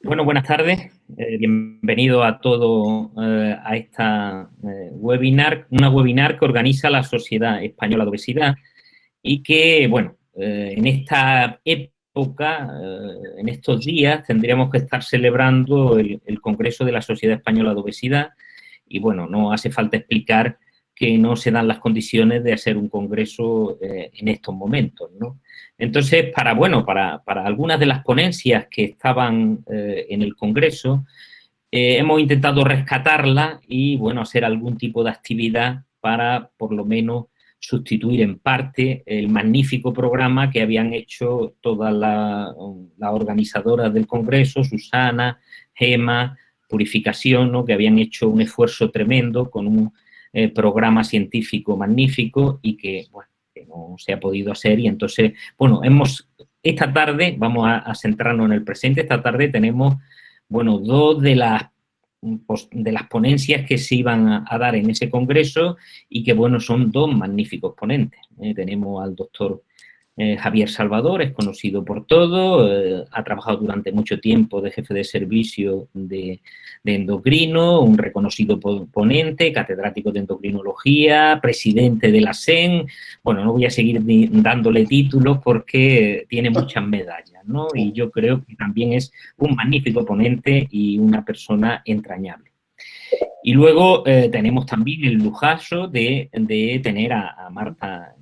Bueno, buenas tardes. Bienvenido a todo a esta una webinar que organiza la Sociedad Española de Obesidad y que, bueno, en esta época, en estos días, tendríamos que estar celebrando el Congreso de la Sociedad Española de Obesidad y, bueno, no hace falta explicar que no se dan las condiciones de hacer un congreso en estos momentos, ¿no? Entonces, para algunas de las ponencias que estaban en el Congreso, hemos intentado rescatarla y, bueno, hacer algún tipo de actividad para, por lo menos, sustituir en parte el magnífico programa que habían hecho todas las organizadoras del Congreso, Susana, Gema, Purificación, ¿no? Que habían hecho un esfuerzo tremendo con un programa científico magnífico y que, bueno, que no se ha podido hacer. Y entonces, bueno, esta tarde vamos a centrarnos en el presente. Esta tarde tenemos, bueno, dos de las ponencias que se iban a dar en ese congreso y que, bueno, son dos magníficos ponentes. Tenemos al doctor Javier Salvador, es conocido por todo, ha trabajado durante mucho tiempo de jefe de servicio de endocrino, un reconocido ponente, catedrático de endocrinología, presidente de la SEN. Bueno, no voy a seguir dándole títulos porque tiene muchas medallas, ¿no? Y yo creo que también es un magnífico ponente y una persona entrañable. Y luego tenemos también el lujazo de tener a Marta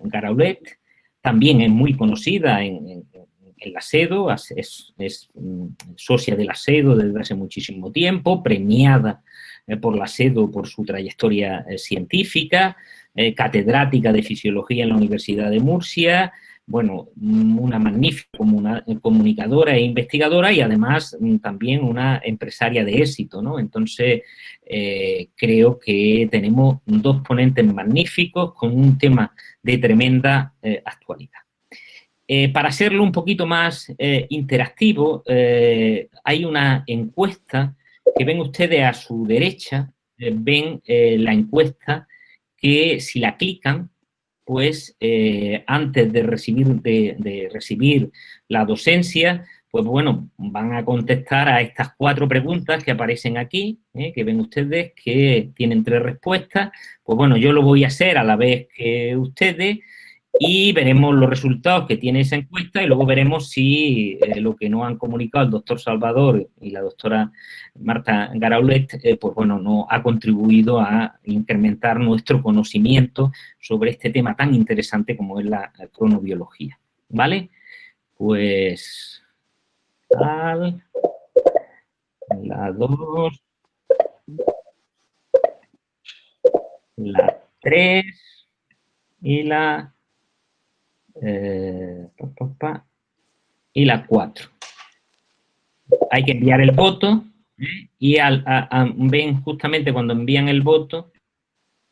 Garaulet. También es muy conocida en la SEDO, es socia de la SEDO desde hace muchísimo tiempo, premiada por la SEDO por su trayectoria científica, catedrática de Fisiología en la Universidad de Murcia, bueno, una magnífica comunicadora e investigadora y además también una empresaria de éxito, ¿no? Entonces, creo que tenemos dos ponentes magníficos con un tema de tremenda actualidad. Para hacerlo un poquito más interactivo, hay una encuesta que ven ustedes a su derecha, ven la encuesta que si la clican, pues antes de recibir la docencia, pues bueno, van a contestar a estas 4 preguntas que aparecen aquí, que ven ustedes que tienen 3 respuestas. Pues bueno, yo lo voy a hacer a la vez que ustedes y veremos los resultados que tiene esa encuesta y luego veremos si lo que nos han comunicado el doctor Salvador y la doctora Marta Garaulet, pues bueno, nos ha contribuido a incrementar nuestro conocimiento sobre este tema tan interesante como es la cronobiología, ¿vale? Pues la 2, la 3 y la y la 4. Hay que enviar el voto y ven justamente cuando envían el voto,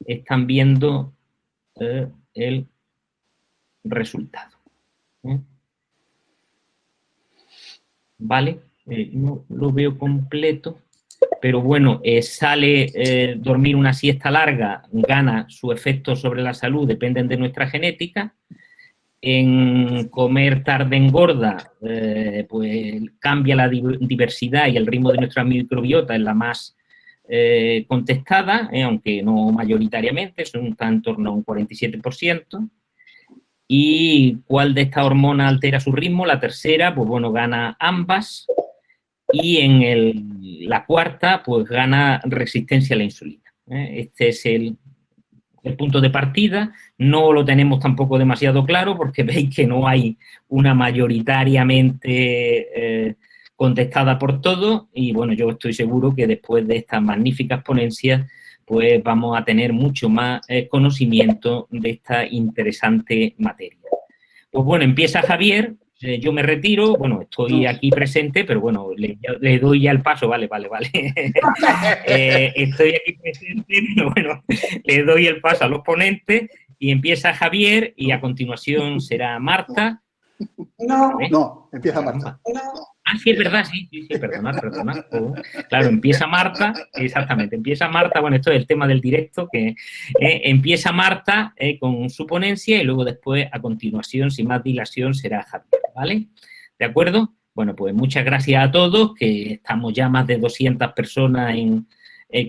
están viendo el resultado. ¿Vale? No lo veo completo, pero bueno, sale dormir una siesta larga, gana su efecto sobre la salud, dependen de nuestra genética. En comer tarde engorda, pues cambia la diversidad y el ritmo de nuestra microbiota, es la más contestada, aunque no mayoritariamente, está en torno a un 47%. ¿Y cuál de estas hormonas altera su ritmo? La tercera, pues bueno, gana ambas. Y en la cuarta, pues gana resistencia a la insulina. Este es el punto de partida. No lo tenemos tampoco demasiado claro porque veis que no hay una mayoritariamente contestada por todo y bueno, yo estoy seguro que después de estas magníficas ponencias pues vamos a tener mucho más conocimiento de esta interesante materia. Pues bueno, empieza Javier, yo me retiro, bueno, estoy aquí presente, pero bueno, le doy ya el paso, vale. Estoy aquí presente, pero bueno, le doy el paso a los ponentes y empieza Javier y a continuación será Marta. No, empieza Marta. Ah, sí, es verdad, sí, perdonad. Claro, empieza Marta, exactamente, empieza Marta, bueno, esto es el tema del directo, que empieza Marta con su ponencia y luego después, a continuación, sin más dilación, será Javier, ¿vale? ¿De acuerdo? Bueno, pues muchas gracias a todos, que estamos ya más de 200 personas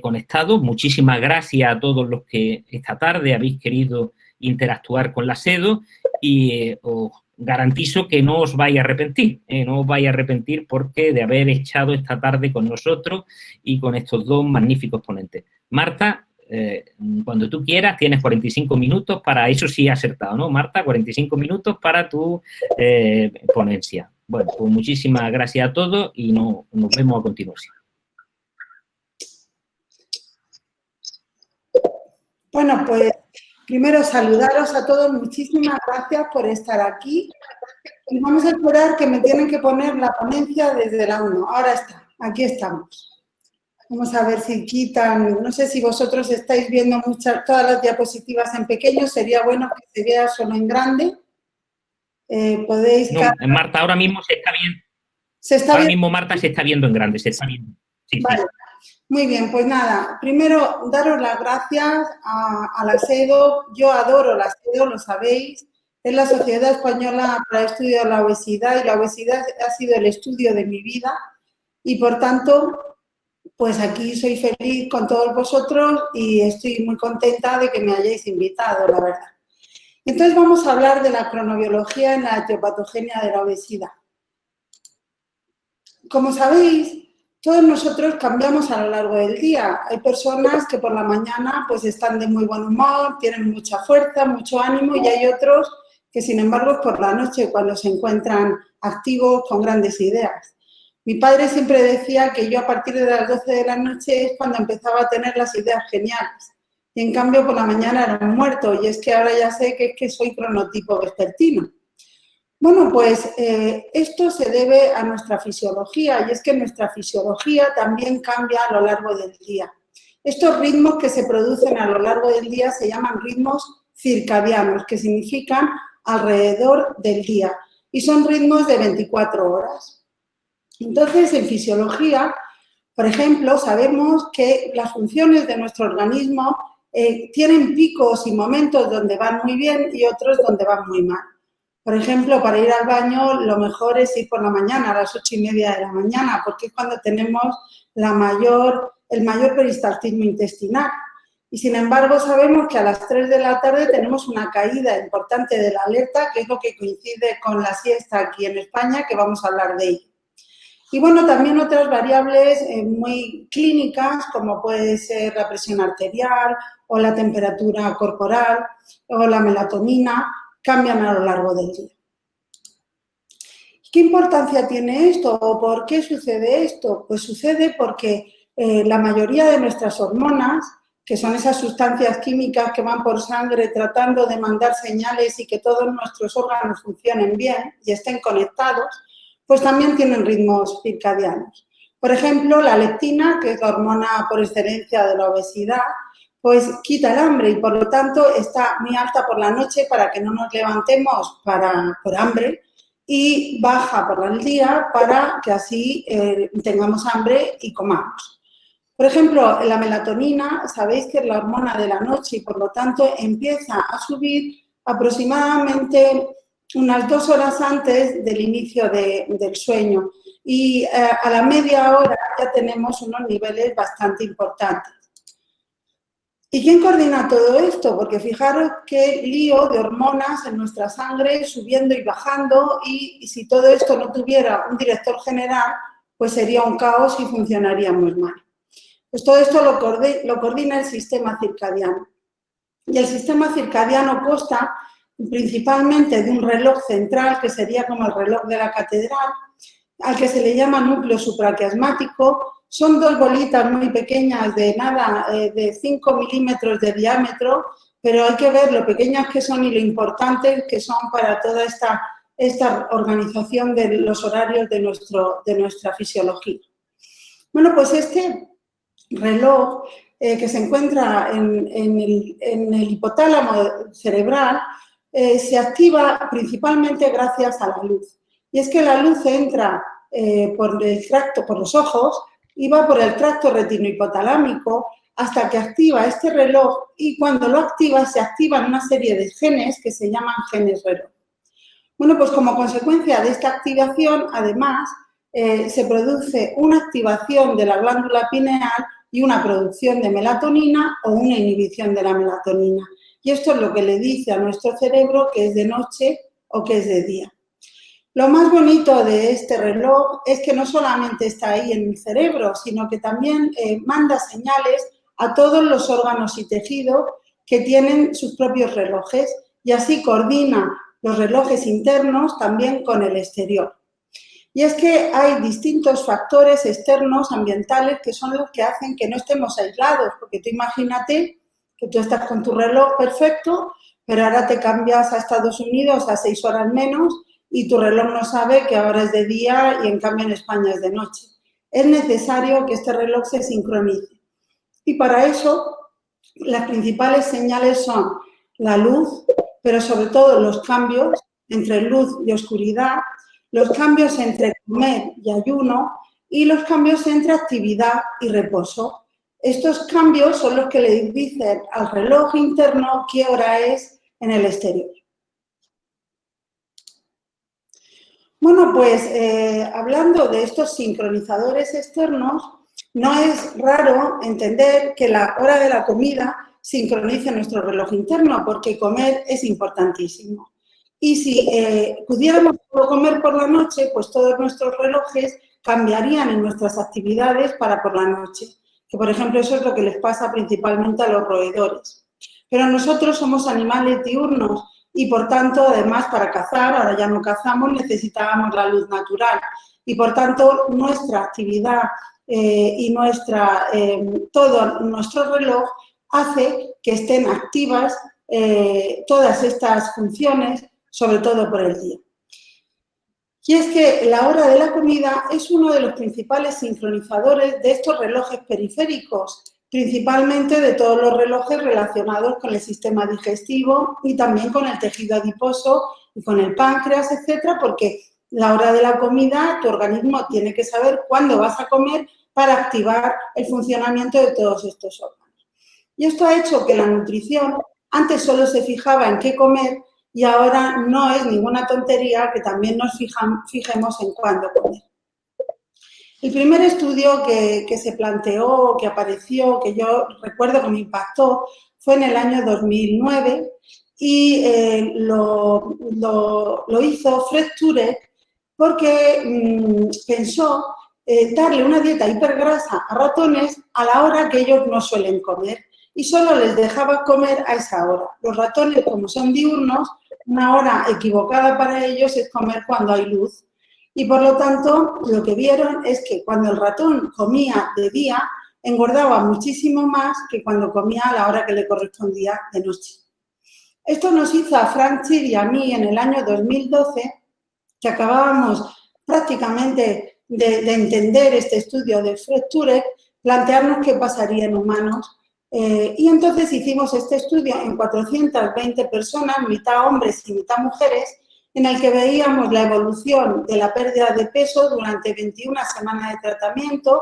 conectados. Muchísimas gracias a todos los que esta tarde habéis querido interactuar con la SEDO y os garantizo que no os vais a arrepentir, no os vais a arrepentir porque de haber echado esta tarde con nosotros y con estos dos magníficos ponentes. Marta, cuando tú quieras, tienes 45 minutos para, eso sí he acertado, ¿no, Marta? 45 minutos para tu ponencia. Bueno, pues muchísimas gracias a todos y nos vemos a continuación. Bueno, pues primero saludaros a todos, muchísimas gracias por estar aquí. Y vamos a esperar que me tienen que poner la ponencia desde la 1. Ahora está, aquí estamos. Vamos a ver si quitan, no sé si vosotros estáis viendo todas las diapositivas en pequeño, sería bueno que se vea solo en grande. Podéis... No, Marta, ahora mismo se está viendo. Ahora mismo Marta se está viendo en grande, se está viendo. Sí, vale. Sí. Muy bien, pues nada, primero daros las gracias a la SEDO. Yo adoro la SEDO, lo sabéis. Es la Sociedad Española para el Estudio de la Obesidad y la obesidad ha sido el estudio de mi vida y, por tanto, pues aquí soy feliz con todos vosotros y estoy muy contenta de que me hayáis invitado, la verdad. Entonces vamos a hablar de la cronobiología en la etiopatogenia de la obesidad. Como sabéis, todos nosotros cambiamos a lo largo del día. Hay personas que por la mañana pues están de muy buen humor, tienen mucha fuerza, mucho ánimo y hay otros que sin embargo por la noche cuando se encuentran activos con grandes ideas. Mi padre siempre decía que yo a partir de las 12 de la noche es cuando empezaba a tener las ideas geniales. Y en cambio por la mañana era un muerto y es que ahora ya sé que es que soy cronotipo vespertino. Bueno, pues esto se debe a nuestra fisiología y es que nuestra fisiología también cambia a lo largo del día. Estos ritmos que se producen a lo largo del día se llaman ritmos circadianos, que significan alrededor del día y son ritmos de 24 horas. Entonces, en fisiología, por ejemplo, sabemos que las funciones de nuestro organismo tienen picos y momentos donde van muy bien y otros donde van muy mal. Por ejemplo, para ir al baño, lo mejor es ir por la mañana, a las 8:30 de la mañana, porque es cuando tenemos el mayor peristaltismo intestinal. Y, sin embargo, sabemos que a las 3 de la tarde tenemos una caída importante de la alerta, que es lo que coincide con la siesta aquí en España, que vamos a hablar de ello. Y, bueno, también otras variables muy clínicas, como puede ser la presión arterial o la temperatura corporal o la melatonina, cambian a lo largo del día. ¿Qué importancia tiene esto o por qué sucede esto? Pues sucede porque la mayoría de nuestras hormonas, que son esas sustancias químicas que van por sangre tratando de mandar señales y que todos nuestros órganos funcionen bien y estén conectados, pues también tienen ritmos circadianos. Por ejemplo, la leptina, que es la hormona por excelencia de la obesidad, pues quita el hambre y por lo tanto está muy alta por la noche para que no nos levantemos por hambre y baja por el día para que así tengamos hambre y comamos. Por ejemplo, la melatonina, sabéis que es la hormona de la noche y por lo tanto empieza a subir aproximadamente unas 2 horas antes del inicio del sueño y a la media hora ya tenemos unos niveles bastante importantes. ¿Y quién coordina todo esto? Porque fijaros qué lío de hormonas en nuestra sangre subiendo y bajando y si todo esto no tuviera un director general, pues sería un caos y funcionaríamos mal. Pues todo esto lo coordina el sistema circadiano. Y el sistema circadiano consta principalmente de un reloj central, que sería como el reloj de la catedral, al que se le llama núcleo supraquiasmático. Son 2 bolitas muy pequeñas de 5 milímetros de diámetro, pero hay que ver lo pequeñas que son y lo importantes que son para toda esta organización de los horarios de nuestra fisiología. Bueno, pues este reloj que se encuentra en el hipotálamo cerebral se activa principalmente gracias a la luz. Y es que la luz entra por los ojos y va por el tracto retinohipotalámico hasta que activa este reloj y cuando lo activa se activan una serie de genes que se llaman genes reloj. Bueno, pues como consecuencia de esta activación, además, se produce una activación de la glándula pineal y una producción de melatonina o una inhibición de la melatonina. Y esto es lo que le dice a nuestro cerebro que es de noche o que es de día. Lo más bonito de este reloj es que no solamente está ahí en el cerebro, sino que también manda señales a todos los órganos y tejidos que tienen sus propios relojes y así coordina los relojes internos también con el exterior. Y es que hay distintos factores externos, ambientales, que son los que hacen que no estemos aislados, porque tú imagínate que tú estás con tu reloj perfecto, pero ahora te cambias a Estados Unidos a 6 horas menos y tu reloj no sabe que ahora es de día y en cambio en España es de noche. Es necesario que este reloj se sincronice. Y para eso las principales señales son la luz, pero sobre todo los cambios entre luz y oscuridad, los cambios entre comer y ayuno y los cambios entre actividad y reposo. Estos cambios son los que le dicen al reloj interno qué hora es en el exterior. Bueno, pues hablando de estos sincronizadores externos, no es raro entender que la hora de la comida sincronice nuestro reloj interno, porque comer es importantísimo. Y si pudiéramos comer por la noche, pues todos nuestros relojes cambiarían en nuestras actividades para por la noche. Que, por ejemplo, eso es lo que les pasa principalmente a los roedores. Pero nosotros somos animales diurnos y, por tanto, además, para cazar, ahora ya no cazamos, necesitábamos la luz natural. Y, por tanto, nuestra actividad y todo nuestro reloj hace que estén activas todas estas funciones, sobre todo por el día. Y es que la hora de la comida es uno de los principales sincronizadores de estos relojes periféricos, principalmente de todos los relojes relacionados con el sistema digestivo y también con el tejido adiposo y con el páncreas, etcétera, porque la hora de la comida, tu organismo tiene que saber cuándo vas a comer para activar el funcionamiento de todos estos órganos. Y esto ha hecho que la nutrición antes solo se fijaba en qué comer y ahora no es ninguna tontería que también nos fijemos en cuándo comer. El primer estudio que se planteó, que apareció, que yo recuerdo que me impactó, fue en el año 2009 y lo hizo Fred Turek porque pensó darle una dieta hipergrasa a ratones a la hora que ellos no suelen comer y solo les dejaba comer a esa hora. Los ratones, como son diurnos, una hora equivocada para ellos es comer cuando hay luz. Y por lo tanto, lo que vieron es que cuando el ratón comía de día, engordaba muchísimo más que cuando comía a la hora que le correspondía de noche. Esto nos hizo a Frank Chir y a mí en el año 2012, que acabábamos prácticamente de entender este estudio de Fred Turek, plantearnos qué pasaría en humanos. Y entonces hicimos este estudio en 420 personas, mitad hombres y mitad mujeres, en el que veíamos la evolución de la pérdida de peso durante 21 semanas de tratamiento,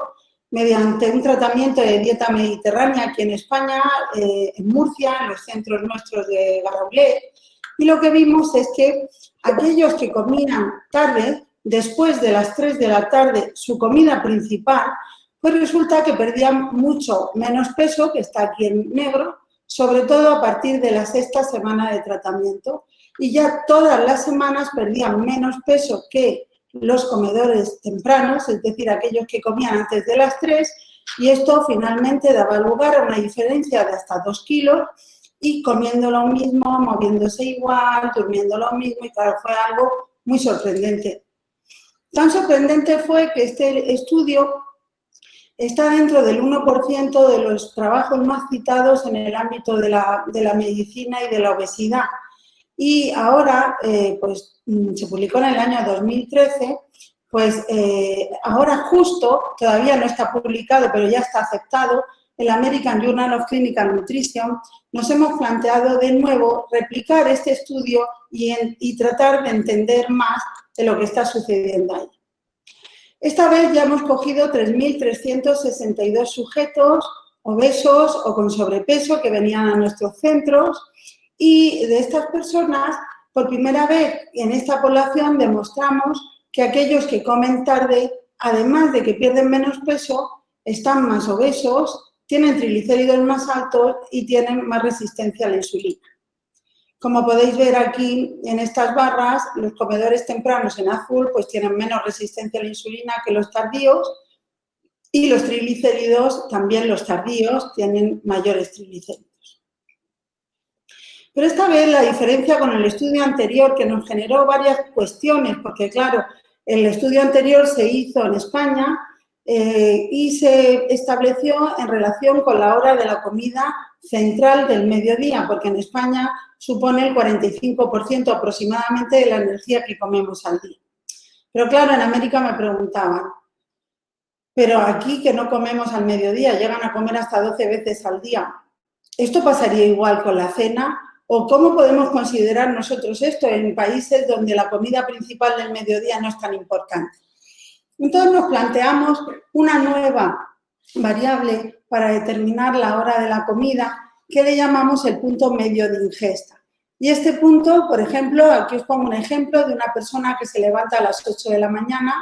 mediante un tratamiento de dieta mediterránea aquí en España, en Murcia, en los centros nuestros de Garaulet. Y lo que vimos es que aquellos que comían tarde, después de las 3 de la tarde, su comida principal, pues resulta que perdían mucho menos peso, que está aquí en negro, sobre todo a partir de la 6ª semana de tratamiento. Y ya todas las semanas perdían menos peso que los comedores tempranos, es decir, aquellos que comían antes de las 3, y esto finalmente daba lugar a una diferencia de hasta 2 kilos, y comiendo lo mismo, moviéndose igual, durmiendo lo mismo, y claro, fue algo muy sorprendente. Tan sorprendente fue que este estudio está dentro del 1% de los trabajos más citados en el ámbito de la medicina y de la obesidad. Y ahora, pues, se publicó en el año 2013, pues ahora justo, todavía no está publicado, pero ya está aceptado, el American Journal of Clinical Nutrition, nos hemos planteado de nuevo replicar este estudio y tratar de entender más de lo que está sucediendo ahí. Esta vez ya hemos cogido 3.362 sujetos obesos o con sobrepeso que venían a nuestros centros y de estas personas por primera vez en esta población demostramos que aquellos que comen tarde, además de que pierden menos peso, están más obesos, tienen triglicéridos más altos y tienen más resistencia a la insulina. Como podéis ver aquí en estas barras, los comedores tempranos en azul pues tienen menos resistencia a la insulina que los tardíos y los triglicéridos, también los tardíos, tienen mayores triglicéridos. Pero esta vez la diferencia con el estudio anterior, que nos generó varias cuestiones, porque claro, el estudio anterior se hizo en España y se estableció en relación con la hora de la comida central del mediodía, porque en España supone el 45% aproximadamente de la energía que comemos al día. Pero claro, en América me preguntaban, pero aquí que no comemos al mediodía, llegan a comer hasta 12 veces al día, ¿esto pasaría igual con la cena? ¿O cómo podemos considerar nosotros esto en países donde la comida principal del mediodía no es tan importante? Entonces nos planteamos una nueva variable para determinar la hora de la comida que le llamamos el punto medio de ingesta. Y este punto, por ejemplo, aquí os pongo un ejemplo de una persona que se levanta a las 8 de la mañana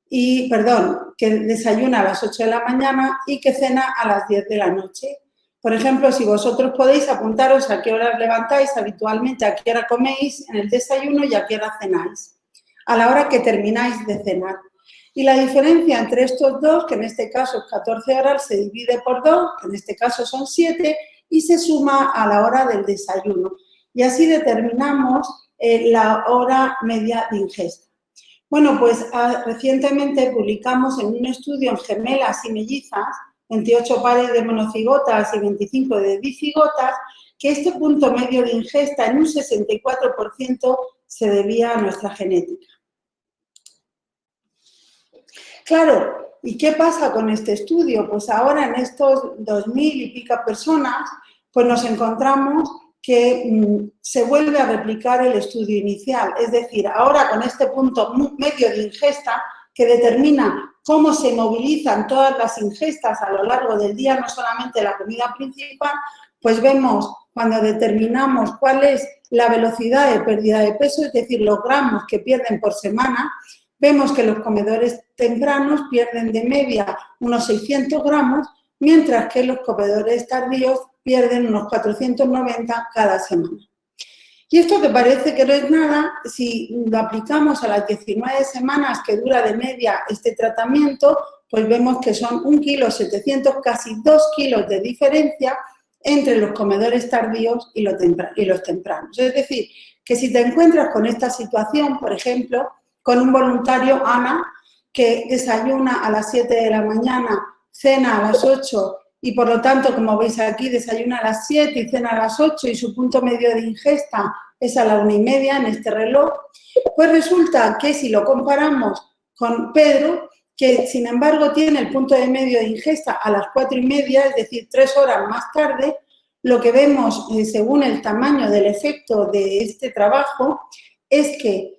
y, que desayuna a las 8 de la mañana y que cena a las 10 de la noche. Por ejemplo, si vosotros podéis apuntaros a qué hora levantáis habitualmente, a qué hora coméis en el desayuno y a qué hora cenáis, a la hora que termináis de cenar. Y la diferencia entre estos dos, que en este caso es 14 horas, se divide por 2, que en este caso son 7, y se suma a la hora del desayuno. Y así determinamos la hora media de ingesta. Bueno, pues recientemente publicamos en un estudio en gemelas y mellizas, 28 pares de monocigotas y 25 de dicigotas, que este punto medio de ingesta en un 64% se debía a nuestra genética. Claro, ¿y qué pasa con este estudio? Pues ahora en estos 2000 y pico personas, pues nos encontramos que se vuelve a replicar el estudio inicial. Es decir, ahora con este punto medio de ingesta que determina cómo se movilizan todas las ingestas a lo largo del día, no solamente la comida principal, pues vemos cuando determinamos cuál es la velocidad de pérdida de peso, es decir, los gramos que pierden por semana, vemos que los comedores tempranos pierden de media unos 600 gramos, mientras que los comedores tardíos pierden unos 490 cada semana. Y esto que parece que no es nada, si lo aplicamos a las 19 semanas que dura de media este tratamiento, pues vemos que son 1,7 kg, casi 2 kilos de diferencia entre los comedores tardíos y los tempranos. Es decir, que si te encuentras con esta situación, por ejemplo, con un voluntario, Ana, que desayuna a las 7 de la mañana, cena a las 8 y por lo tanto, como veis aquí, desayuna a las 7 y cena a las 8 y su punto medio de ingesta es a la 1:30 en este reloj, pues resulta que si lo comparamos con Pedro, que sin embargo tiene el punto de medio de ingesta a las 4:30, es decir, 3 horas más tarde, lo que vemos según el tamaño del efecto de este trabajo es que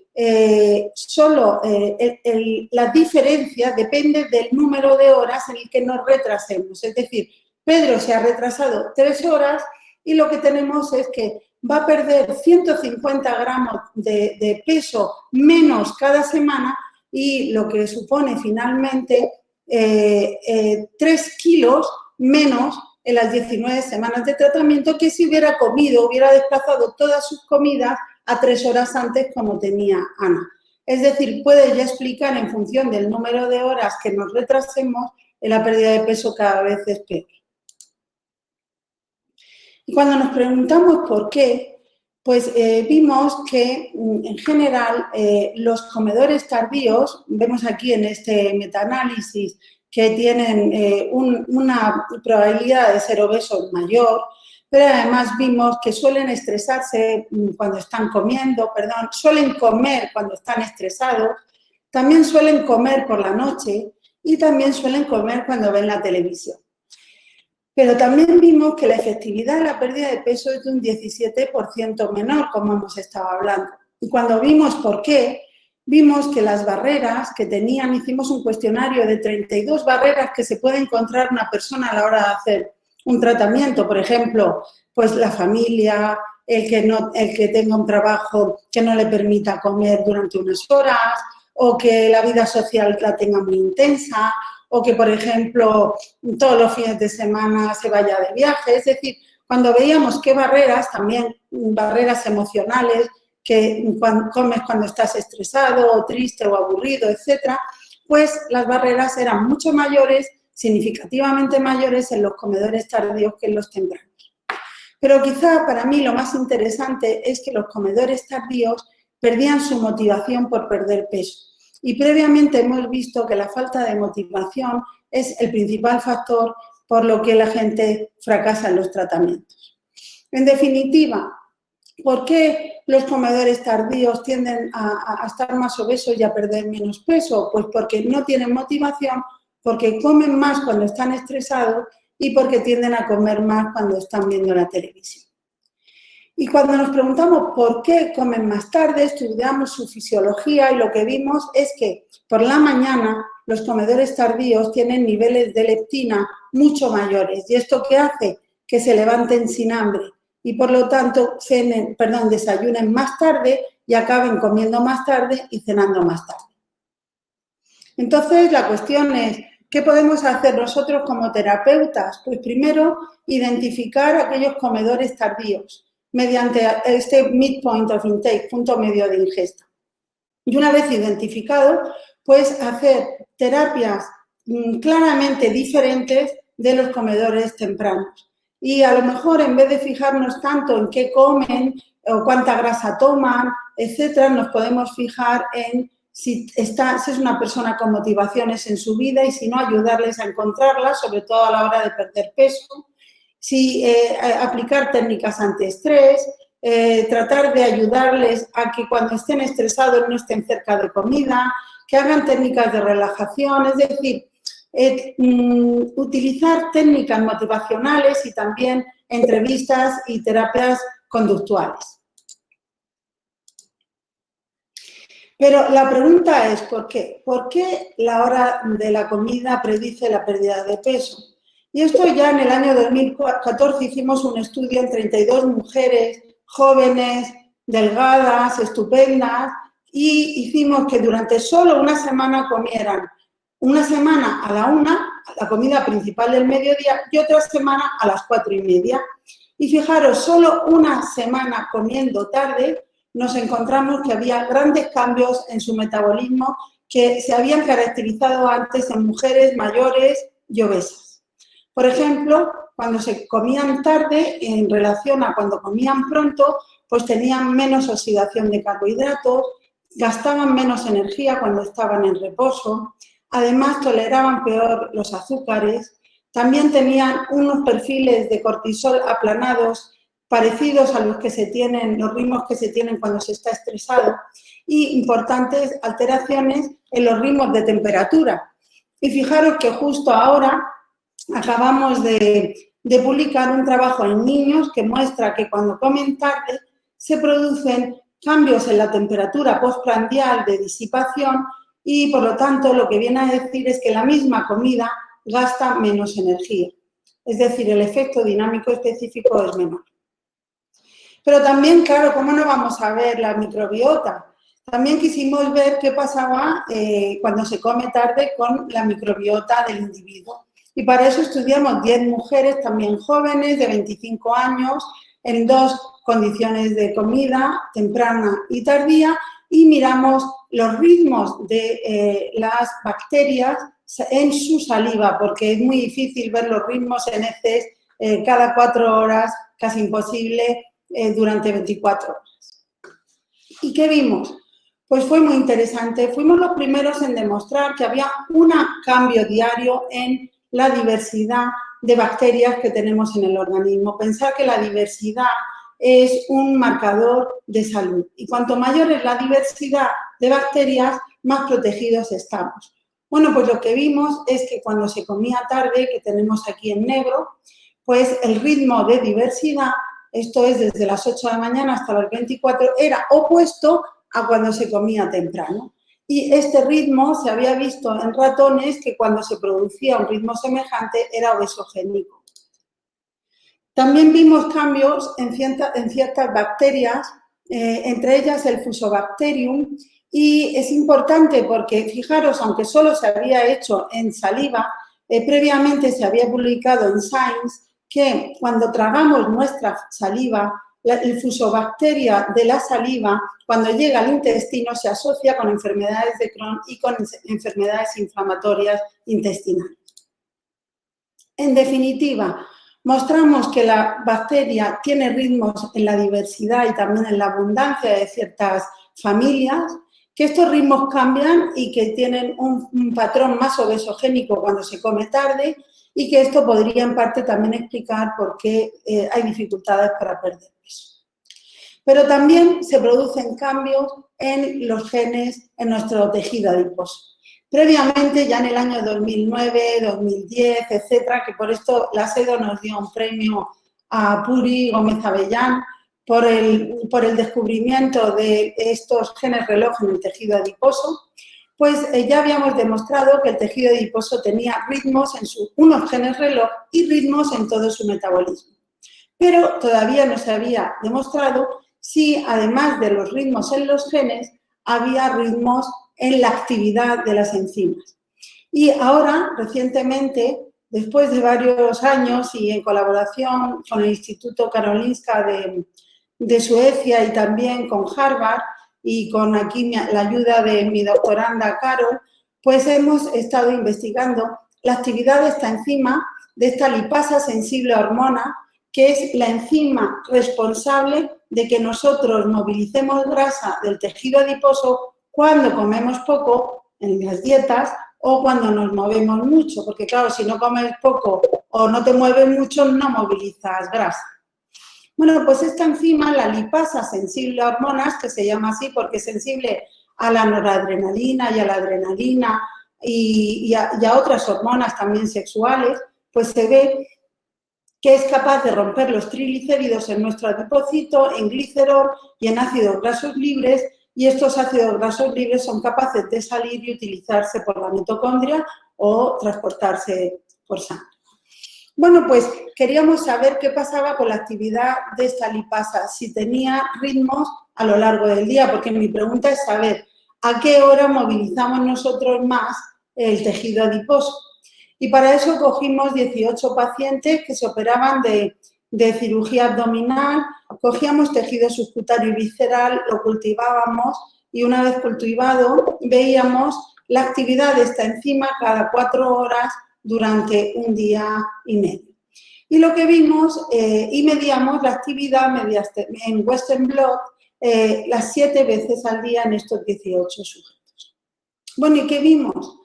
la diferencia depende del número de horas en el que nos retrasemos. Es decir, Pedro se ha retrasado 3 horas y lo que tenemos es que va a perder 150 gramos de peso menos cada semana y lo que supone finalmente 3 kilos menos en las 19 semanas de tratamiento que si hubiera comido, hubiera desplazado todas sus comidas a 3 horas antes como tenía Ana. Es decir, puede ya explicar en función del número de horas que nos retrasemos, la pérdida de peso cada vez es peor. Y cuando nos preguntamos por qué, pues vimos que en general los comedores tardíos, vemos aquí en este metaanálisis que tienen una probabilidad de ser obesos mayor, pero además vimos que suelen estresarse cuando están comiendo, suelen comer cuando están estresados, también suelen comer por la noche y también suelen comer cuando ven la televisión. Pero también vimos que la efectividad de la pérdida de peso es de un 17% menor, como hemos estado hablando. Y cuando vimos por qué, vimos que las barreras que tenían, hicimos un cuestionario de 32 barreras que se puede encontrar una persona a la hora de hacer un tratamiento, por ejemplo, pues la familia, el que tenga un trabajo que no le permita comer durante unas horas, o que la vida social la tenga muy intensa, o que, por ejemplo, todos los fines de semana se vaya de viaje. Es decir, cuando veíamos qué barreras, también barreras emocionales, que comes cuando estás estresado o triste o aburrido, etcétera, pues las barreras eran mucho mayores, significativamente mayores en los comedores tardíos que en los tempranos. Pero quizá para mí lo más interesante es que los comedores tardíos perdían su motivación por perder peso. Y previamente hemos visto que la falta de motivación es el principal factor por lo que la gente fracasa en los tratamientos. En definitiva, ¿por qué los comedores tardíos tienden a estar más obesos y a perder menos peso? Pues porque no tienen motivación, porque comen más cuando están estresados y porque tienden a comer más cuando están viendo la televisión. Y cuando nos preguntamos por qué comen más tarde, estudiamos su fisiología y lo que vimos es que por la mañana los comedores tardíos tienen niveles de leptina mucho mayores. ¿Y esto qué hace? Que se levanten sin hambre y por lo tanto desayunen más tarde y acaben comiendo más tarde y cenando más tarde. Entonces la cuestión es, ¿qué podemos hacer nosotros como terapeutas? Pues primero, identificar aquellos comedores tardíos mediante este midpoint of intake, punto medio de ingesta. Y una vez identificado, pues hacer terapias claramente diferentes de los comedores tempranos. Y a lo mejor en vez de fijarnos tanto en qué comen o cuánta grasa toman, etcétera, nos podemos fijar en si es una persona con motivaciones en su vida y si no, ayudarles a encontrarlas, sobre todo a la hora de perder peso. Si aplicar técnicas antiestrés, tratar de ayudarles a que cuando estén estresados no estén cerca de comida, que hagan técnicas de relajación, es decir, utilizar técnicas motivacionales y también entrevistas y terapias conductuales. Pero la pregunta es, ¿por qué? ¿Por qué la hora de la comida predice la pérdida de peso? Y esto ya en el año 2014 hicimos un estudio en 32 mujeres jóvenes, delgadas, estupendas, y hicimos que durante solo una semana comieran una semana a la 1, la comida principal del mediodía, y otra semana a las 4:30. Y fijaros, solo una semana comiendo tarde, nos encontramos que había grandes cambios en su metabolismo que se habían caracterizado antes en mujeres mayores y obesas. Por ejemplo, cuando se comían tarde, en relación a cuando comían pronto, pues tenían menos oxidación de carbohidratos, gastaban menos energía cuando estaban en reposo, además toleraban peor los azúcares, también tenían unos perfiles de cortisol aplanados parecidos a los que se tienen, los ritmos que se tienen cuando se está estresado, y importantes alteraciones en los ritmos de temperatura. Y fijaros que justo ahora acabamos de publicar un trabajo en niños que muestra que cuando comen tarde se producen cambios en la temperatura postprandial de disipación y, por lo tanto, lo que viene a decir es que la misma comida gasta menos energía. Es decir, el efecto dinámico específico es menor. Pero también, claro, ¿cómo no vamos a ver la microbiota? También quisimos ver qué pasaba cuando se come tarde con la microbiota del individuo. Y para eso estudiamos 10 mujeres también jóvenes de 25 años en 2 condiciones de comida, temprana y tardía, y miramos los ritmos de las bacterias en su saliva, porque es muy difícil ver los ritmos en heces cada 4 horas, casi imposible durante 24 horas. ¿Y qué vimos? Pues fue muy interesante. Fuimos los primeros en demostrar que había un cambio diario en la diversidad de bacterias que tenemos en el organismo. Pensar que la diversidad es un marcador de salud. Y cuanto mayor es la diversidad de bacterias, más protegidos estamos. Bueno, pues lo que vimos es que cuando se comía tarde, que tenemos aquí en negro, pues el ritmo de diversidad, esto es desde las 8 de la mañana hasta las 24, era opuesto a cuando se comía temprano. Y este ritmo se había visto en ratones que cuando se producía un ritmo semejante era obesogénico. También vimos cambios en ciertas bacterias, entre ellas el Fusobacterium, y es importante porque, fijaros, aunque solo se había hecho en saliva, previamente se había publicado en Science que cuando tragamos nuestra saliva, el Fusobacteria de la saliva, cuando llega al intestino, se asocia con enfermedades de Crohn y con enfermedades inflamatorias intestinales. En definitiva, mostramos que la bacteria tiene ritmos en la diversidad y también en la abundancia de ciertas familias, que estos ritmos cambian y que tienen un patrón más obesogénico cuando se come tarde y que esto podría en parte también explicar por qué hay dificultades para perder peso. Pero también se producen cambios en los genes en nuestro tejido adiposo. Previamente, ya en el año 2009, 2010, etcétera, que por esto la SEDO nos dio un premio a Puri Gómez Avellán por el descubrimiento de estos genes reloj en el tejido adiposo, pues ya habíamos demostrado que el tejido adiposo tenía ritmos en unos genes reloj y ritmos en todo su metabolismo. Pero todavía no se había demostrado si, además de los ritmos en los genes, había ritmos en la actividad de las enzimas. Y ahora, recientemente, después de varios años y en colaboración con el Instituto Karolinska de Suecia y también con Harvard y con aquí la ayuda de mi doctoranda Carol, pues hemos estado investigando la actividad de esta enzima, de esta lipasa sensible a hormona, que es la enzima responsable de que nosotros movilicemos grasa del tejido adiposo cuando comemos poco en las dietas o cuando nos movemos mucho, porque claro, si no comes poco o no te mueves mucho, no movilizas grasa. Bueno, pues esta enzima, la lipasa sensible a hormonas, que se llama así porque es sensible a la noradrenalina y a la adrenalina y a otras hormonas también sexuales, pues se ve que es capaz de romper los triglicéridos en nuestro adipocito, en glicerol y en ácidos grasos libres, y estos ácidos grasos libres son capaces de salir y utilizarse por la mitocondria o transportarse por sangre. Bueno, pues queríamos saber qué pasaba con la actividad de esta lipasa, si tenía ritmos a lo largo del día, porque mi pregunta es saber a qué hora movilizamos nosotros más el tejido adiposo. Y para eso cogimos 18 pacientes que se operaban de cirugía abdominal, cogíamos tejido subcutáneo y visceral, lo cultivábamos y una vez cultivado veíamos la actividad de esta enzima cada 4 horas durante un día y medio. Y lo que vimos y medíamos la actividad en Western Blot las 7 veces al día en estos 18 sujetos. Bueno, ¿y qué vimos?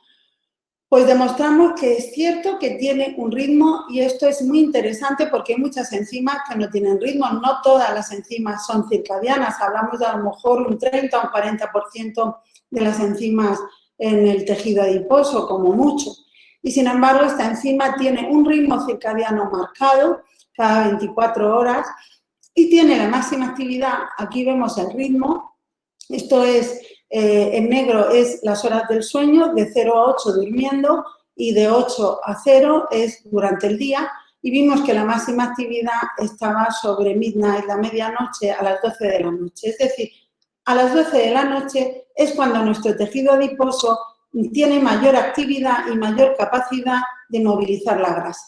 Pues demostramos que es cierto que tiene un ritmo y esto es muy interesante porque hay muchas enzimas que no tienen ritmo, no todas las enzimas son circadianas, hablamos de a lo mejor un 30 o un 40% de las enzimas en el tejido adiposo, como mucho. Y sin embargo, esta enzima tiene un ritmo circadiano marcado cada 24 horas y tiene la máxima actividad, aquí vemos el ritmo, esto es... en negro es las horas del sueño, de 0 a 8 durmiendo y de 8 a 0 es durante el día y vimos que la máxima actividad estaba sobre midnight, la medianoche, a las 12 de la noche. Es decir, a las 12 de la noche es cuando nuestro tejido adiposo tiene mayor actividad y mayor capacidad de movilizar la grasa.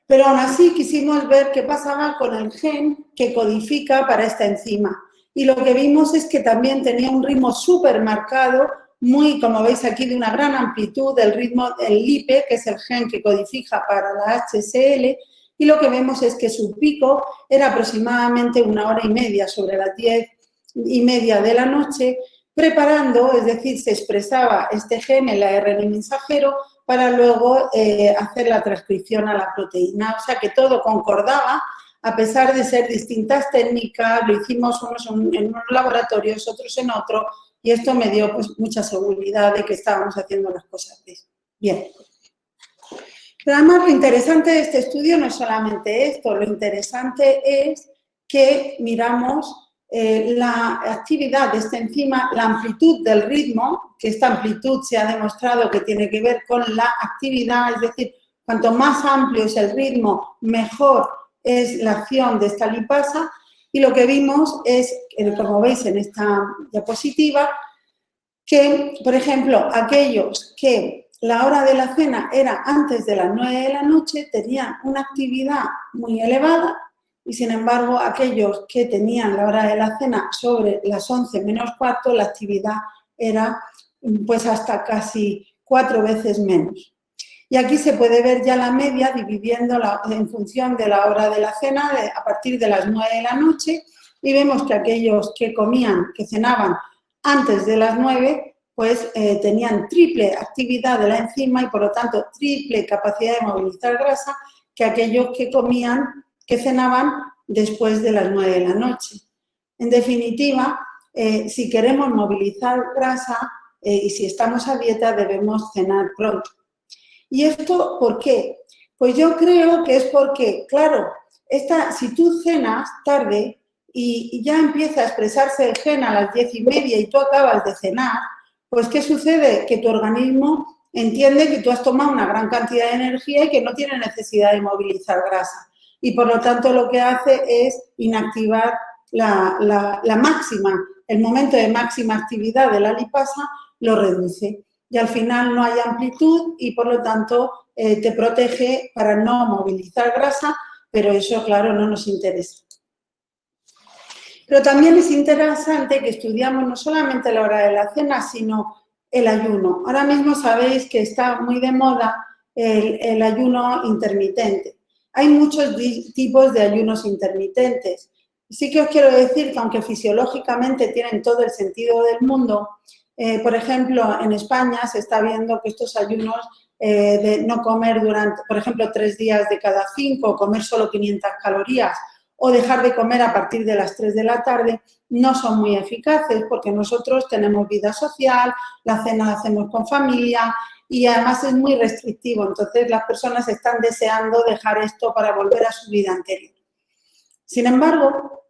Pero aún así quisimos ver qué pasaba con el gen que codifica para esta enzima. Y lo que vimos es que también tenía un ritmo súper marcado, muy, como veis aquí, de una gran amplitud del ritmo del LIPE, que es el gen que codifica para la HSL, y lo que vemos es que su pico era aproximadamente 1 hora y media, sobre las 10:30 de la noche, preparando, es decir, se expresaba este gen, el ARN mensajero, para luego hacer la transcripción a la proteína. O sea que todo concordaba. A pesar de ser distintas técnicas, lo hicimos unos en unos laboratorios, otros en otro, y esto me dio pues, mucha seguridad de que estábamos haciendo las cosas bien. Pero además lo interesante de este estudio no es solamente esto, lo interesante es que miramos la actividad de esta enzima, la amplitud del ritmo, que esta amplitud se ha demostrado que tiene que ver con la actividad, es decir, Cuanto más amplio es el ritmo, mejor es la acción de esta lipasa. Y lo que vimos es, como veis en esta diapositiva, que, por ejemplo, aquellos que la hora de la cena era antes de las 9 de la noche tenían una actividad muy elevada y, sin embargo, aquellos que tenían la hora de la cena sobre las 11 menos cuarto, la actividad era pues hasta casi 4 veces menos. Y aquí se puede ver ya la media dividiendo en función de la hora de la cena a partir de las 9 de la noche y vemos que aquellos que comían, que cenaban antes de las 9, pues tenían triple actividad de la enzima y por lo tanto triple capacidad de movilizar grasa que aquellos que comían, que cenaban después de las 9 de la noche. En definitiva, si queremos movilizar grasa y si estamos a dieta debemos cenar pronto. ¿Y esto por qué? Pues yo creo que es porque, claro, si tú cenas tarde y ya empieza a expresarse el gen a las 10:30 y tú acabas de cenar, pues ¿qué sucede? Que tu organismo entiende que tú has tomado una gran cantidad de energía y que no tiene necesidad de movilizar grasa. Y por lo tanto lo que hace es inactivar la máxima, el momento de máxima actividad de la lipasa lo reduce. Y al final no hay amplitud y, por lo tanto, te protege para no movilizar grasa, pero eso, claro, no nos interesa. Pero también es interesante que estudiamos no solamente la hora de la cena, sino el ayuno. Ahora mismo sabéis que está muy de moda el ayuno intermitente. Hay muchos tipos de ayunos intermitentes. Sí que os quiero decir que, aunque fisiológicamente tienen todo el sentido del mundo, por ejemplo, en España se está viendo que estos ayunos de no comer durante, por ejemplo, 3 días de cada 5, comer solo 500 calorías o dejar de comer a partir de las 3 de la tarde, no son muy eficaces porque nosotros tenemos vida social, la cena la hacemos con familia y además es muy restrictivo. Entonces, las personas están deseando dejar esto para volver a su vida anterior. Sin embargo,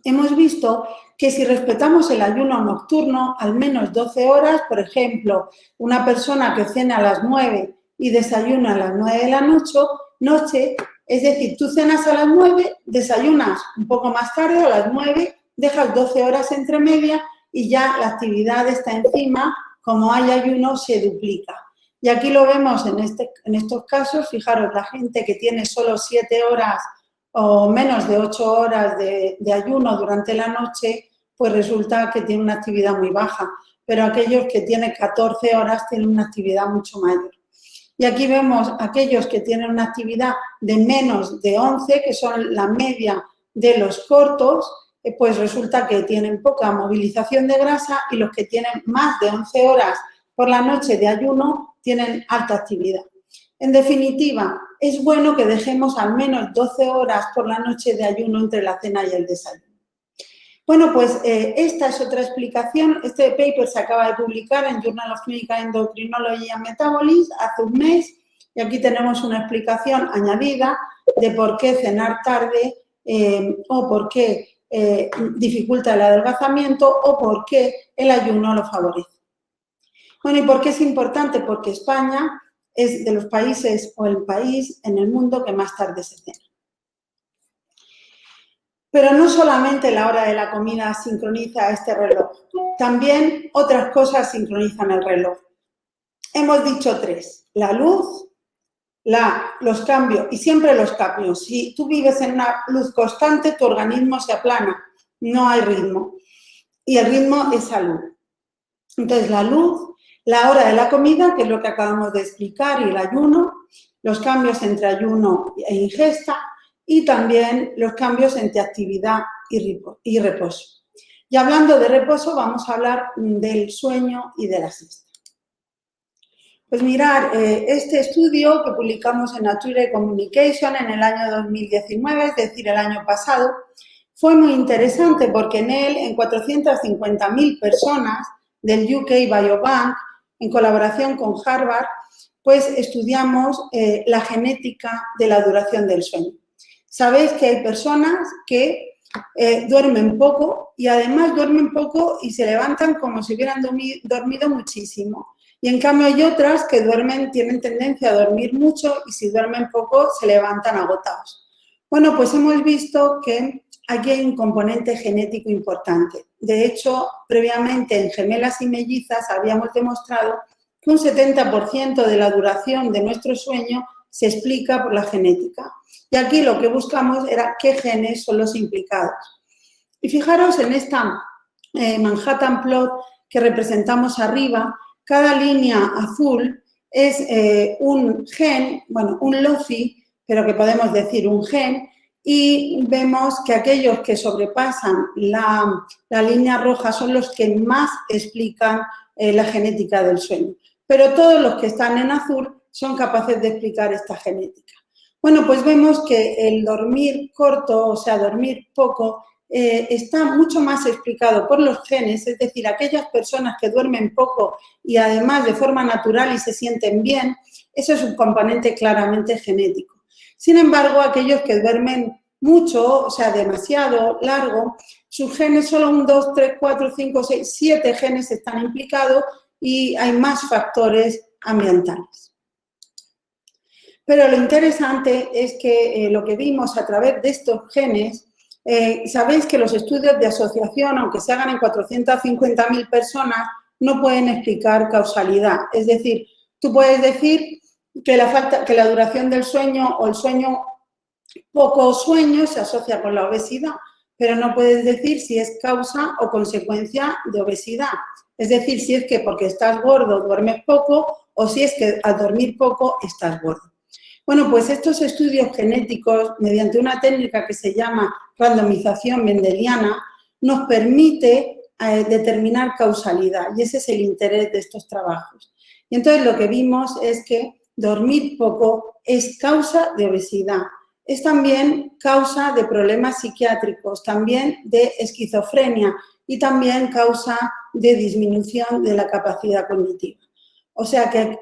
hemos visto que si respetamos el ayuno nocturno, al menos 12 horas, por ejemplo, una persona que cena a las 9 y desayuna a las 9 de la noche, es decir, tú cenas a las 9, desayunas un poco más tarde, a las 9, dejas 12 horas entre media y ya la actividad de esta enzima, como hay ayuno, se duplica. Y aquí lo vemos en estos casos, fijaros, la gente que tiene solo 7 horas o menos de 8 horas de ayuno durante la noche, pues resulta que tiene una actividad muy baja. Pero aquellos que tienen 14 horas tienen una actividad mucho mayor. Y aquí vemos aquellos que tienen una actividad de menos de 11, que son la media de los cortos, pues resulta que tienen poca movilización de grasa y los que tienen más de 11 horas por la noche de ayuno tienen alta actividad. En definitiva, es bueno que dejemos al menos 12 horas por la noche de ayuno entre la cena y el desayuno. Bueno, pues esta es otra explicación. Este paper se acaba de publicar en Journal of Clinical Endocrinology and Metabolism hace un mes y aquí tenemos una explicación añadida de por qué cenar tarde o por qué dificulta el adelgazamiento o por qué el ayuno lo favorece. Bueno, ¿y por qué es importante? Porque España es de los países o el país en el mundo que más tarde se cena. Pero no solamente la hora de la comida sincroniza este reloj, también otras cosas sincronizan el reloj. Hemos dicho 3, la luz, los cambios, y siempre los cambios. Si tú vives en una luz constante, tu organismo se aplana, no hay ritmo. Y el ritmo es salud. Entonces, la luz, la hora de la comida, que es lo que acabamos de explicar, y el ayuno, los cambios entre ayuno e ingesta, y también los cambios entre actividad y reposo. Y hablando de reposo, vamos a hablar del sueño y de la siesta. Pues mirar, este estudio que publicamos en Nature Communication en el año 2019, es decir, el año pasado, fue muy interesante porque en él, en 450.000 personas del UK Biobank, en colaboración con Harvard, pues estudiamos la genética de la duración del sueño. Sabéis que hay personas que duermen poco y además duermen poco y se levantan como si hubieran dormido muchísimo. Y en cambio hay otras que tienen tendencia a dormir mucho y si duermen poco se levantan agotados. Bueno, pues hemos visto que aquí hay un componente genético importante. De hecho, previamente en gemelas y mellizas habíamos demostrado que un 70% de la duración de nuestro sueño se explica por la genética. Y aquí lo que buscamos era qué genes son los implicados. Y fijaros en esta Manhattan Plot que representamos arriba, cada línea azul es un gen, bueno, un LOFI, pero que podemos decir un gen, y vemos que aquellos que sobrepasan la línea roja son los que más explican la genética del sueño. Pero todos los que están en azul son capaces de explicar esta genética. Bueno, pues vemos que el dormir corto, o sea, dormir poco, está mucho más explicado por los genes, es decir, aquellas personas que duermen poco y además de forma natural y se sienten bien, eso es un componente claramente genético. Sin embargo, aquellos que duermen mucho, o sea, demasiado largo, sus genes solo 1, 2, 3, 4, 5, 6, 7 genes están implicados y hay más factores ambientales. Pero lo interesante es que lo que vimos a través de estos genes, sabéis que los estudios de asociación, aunque se hagan en 450.000 personas, no pueden explicar causalidad. Es decir, tú puedes decir que la duración del sueño o el sueño, poco sueño, se asocia con la obesidad, pero no puedes decir si es causa o consecuencia de obesidad. Es decir, si es que porque estás gordo duermes poco o si es que al dormir poco estás gordo. Bueno, pues estos estudios genéticos, mediante una técnica que se llama randomización mendeliana, nos permite determinar causalidad y ese es el interés de estos trabajos. Y entonces lo que vimos es que dormir poco es causa de obesidad, es también causa de problemas psiquiátricos, también de esquizofrenia y también causa de disminución de la capacidad cognitiva. O sea que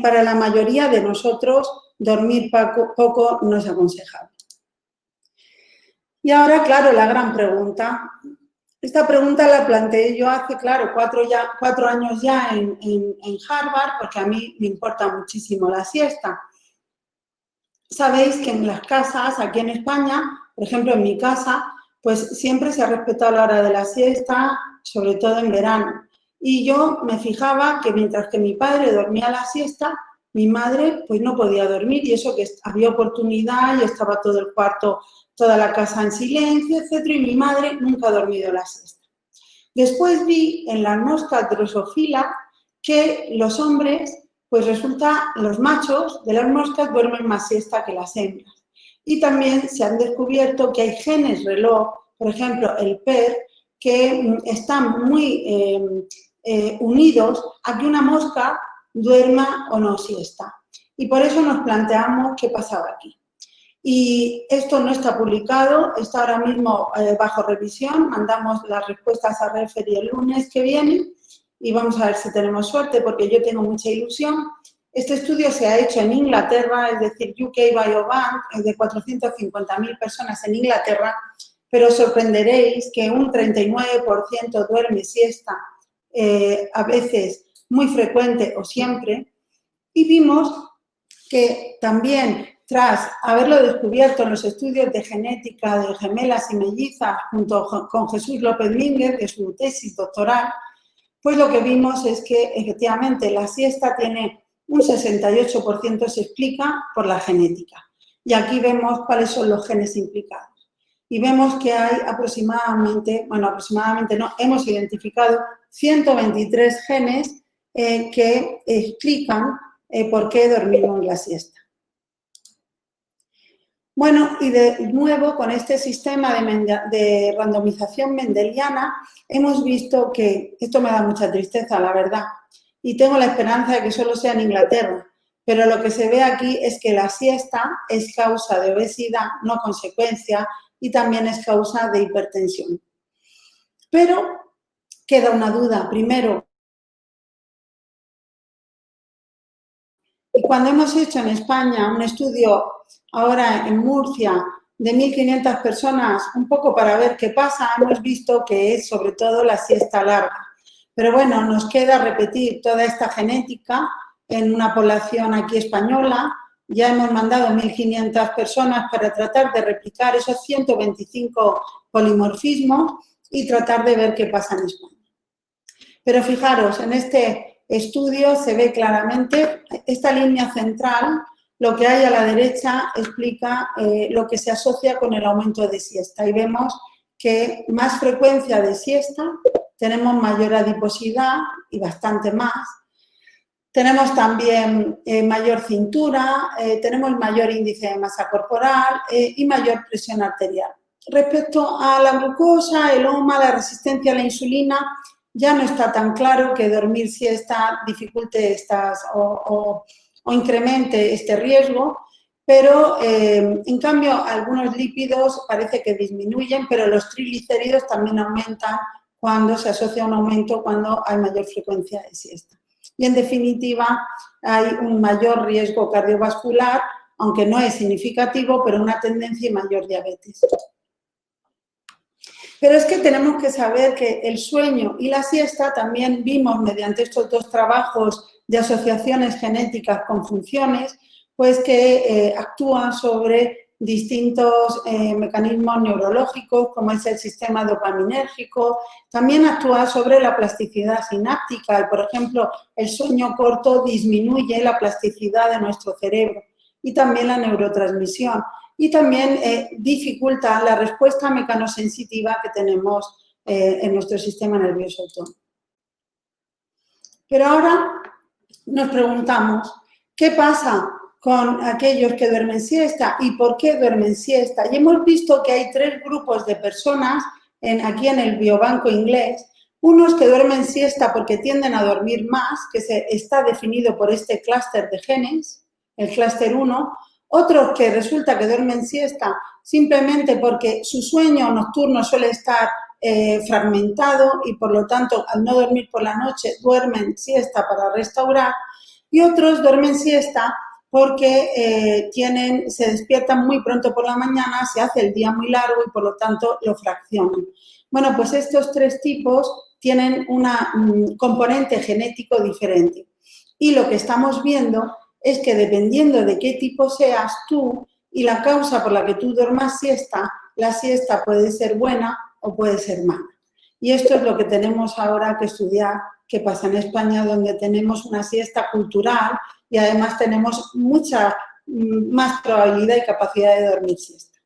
para la mayoría de nosotros dormir poco no es aconsejable. Y ahora, claro, la gran pregunta. Esta pregunta la planteé yo hace, claro, 4 años ya en Harvard, porque a mí me importa muchísimo la siesta. Sabéis que en las casas, aquí en España, por ejemplo, en mi casa, pues siempre se ha respetado la hora de la siesta, sobre todo en verano. Y yo me fijaba que mientras que mi padre dormía la siesta, mi madre pues no podía dormir y eso que había oportunidad y estaba todo el cuarto, toda la casa en silencio, etc. Y mi madre nunca ha dormido la siesta. Después vi en las moscas Drosophila que los hombres, pues resulta, los machos de las moscas duermen más siesta que las hembras. Y también se han descubierto que hay genes reloj, por ejemplo, el PER, que están muy unidos a que una mosca duerma o no siesta. Y por eso nos planteamos qué pasaba aquí. Y esto no está publicado, está ahora mismo bajo revisión, mandamos las respuestas a Referee el lunes que viene y vamos a ver si tenemos suerte porque yo tengo mucha ilusión. Este estudio se ha hecho en Inglaterra, es decir, UK Biobank, es de 450.000 personas en Inglaterra, pero os sorprenderéis que un 39% duerme siesta, a veces muy frecuente o siempre, y vimos que también tras haberlo descubierto en los estudios de genética de gemelas y mellizas junto con Jesús López Mínguez, de su tesis doctoral, pues lo que vimos es que efectivamente la siesta tiene un 68% se explica por la genética. Y aquí vemos cuáles son los genes implicados. Y vemos que hay aproximadamente, bueno, aproximadamente no, hemos identificado 123 genes que explican por qué dormimos la siesta. Bueno, y de nuevo, con este sistema de randomización mendeliana, hemos visto que esto me da mucha tristeza, la verdad, y tengo la esperanza de que solo sea en Inglaterra, pero lo que se ve aquí es que la siesta es causa de obesidad, no consecuencia, y también es causa de hipertensión. Pero queda una duda. Primero, y cuando hemos hecho en España un estudio ahora en Murcia de 1.500 personas, un poco para ver qué pasa, hemos visto que es sobre todo la siesta larga. Pero bueno, nos queda repetir toda esta genética en una población aquí española. Ya hemos mandado 1.500 personas para tratar de replicar esos 125 polimorfismos y tratar de ver qué pasa en España. Pero fijaros, en este estudio se ve claramente esta línea central, lo que hay a la derecha explica lo que se asocia con el aumento de siesta y vemos que más frecuencia de siesta, tenemos mayor adiposidad y bastante más. Tenemos también mayor cintura, tenemos mayor índice de masa corporal y mayor presión arterial. Respecto a la glucosa, el OMA, la resistencia a la insulina, ya no está tan claro que dormir siesta dificulte o incremente este riesgo, pero en cambio algunos lípidos parece que disminuyen, pero los triglicéridos también aumentan cuando se asocia a un aumento cuando hay mayor frecuencia de siesta. Y en definitiva hay un mayor riesgo cardiovascular, aunque no es significativo, pero una tendencia y mayor diabetes. Pero es que tenemos que saber que el sueño y la siesta también vimos mediante estos dos trabajos de asociaciones genéticas con funciones, pues que actúan sobre distintos mecanismos neurológicos, como es el sistema dopaminérgico, también actúa sobre la plasticidad sináptica y, por ejemplo, el sueño corto disminuye la plasticidad de nuestro cerebro y también la neurotransmisión y también dificulta la respuesta mecanosensitiva que tenemos en nuestro sistema nervioso autónomo. Pero ahora nos preguntamos, ¿qué pasa con aquellos que duermen siesta y por qué duermen siesta? Y hemos visto que hay tres grupos de personas aquí en el biobanco inglés, unos que duermen siesta porque tienden a dormir más, que está definido por este clúster de genes, el clúster 1, otros que resulta que duermen siesta simplemente porque su sueño nocturno suele estar fragmentado y por lo tanto al no dormir por la noche duermen siesta para restaurar y otros duermen siesta porque se despiertan muy pronto por la mañana, se hace el día muy largo y por lo tanto lo fraccionan. Bueno, pues estos tres tipos tienen un componente genético diferente y lo que estamos viendo es que dependiendo de qué tipo seas tú y la causa por la que tú duermas siesta, la siesta puede ser buena o puede ser mala. Y esto es lo que tenemos ahora que estudiar qué pasa en España, donde tenemos una siesta cultural y además tenemos mucha más probabilidad y capacidad de dormir siesta.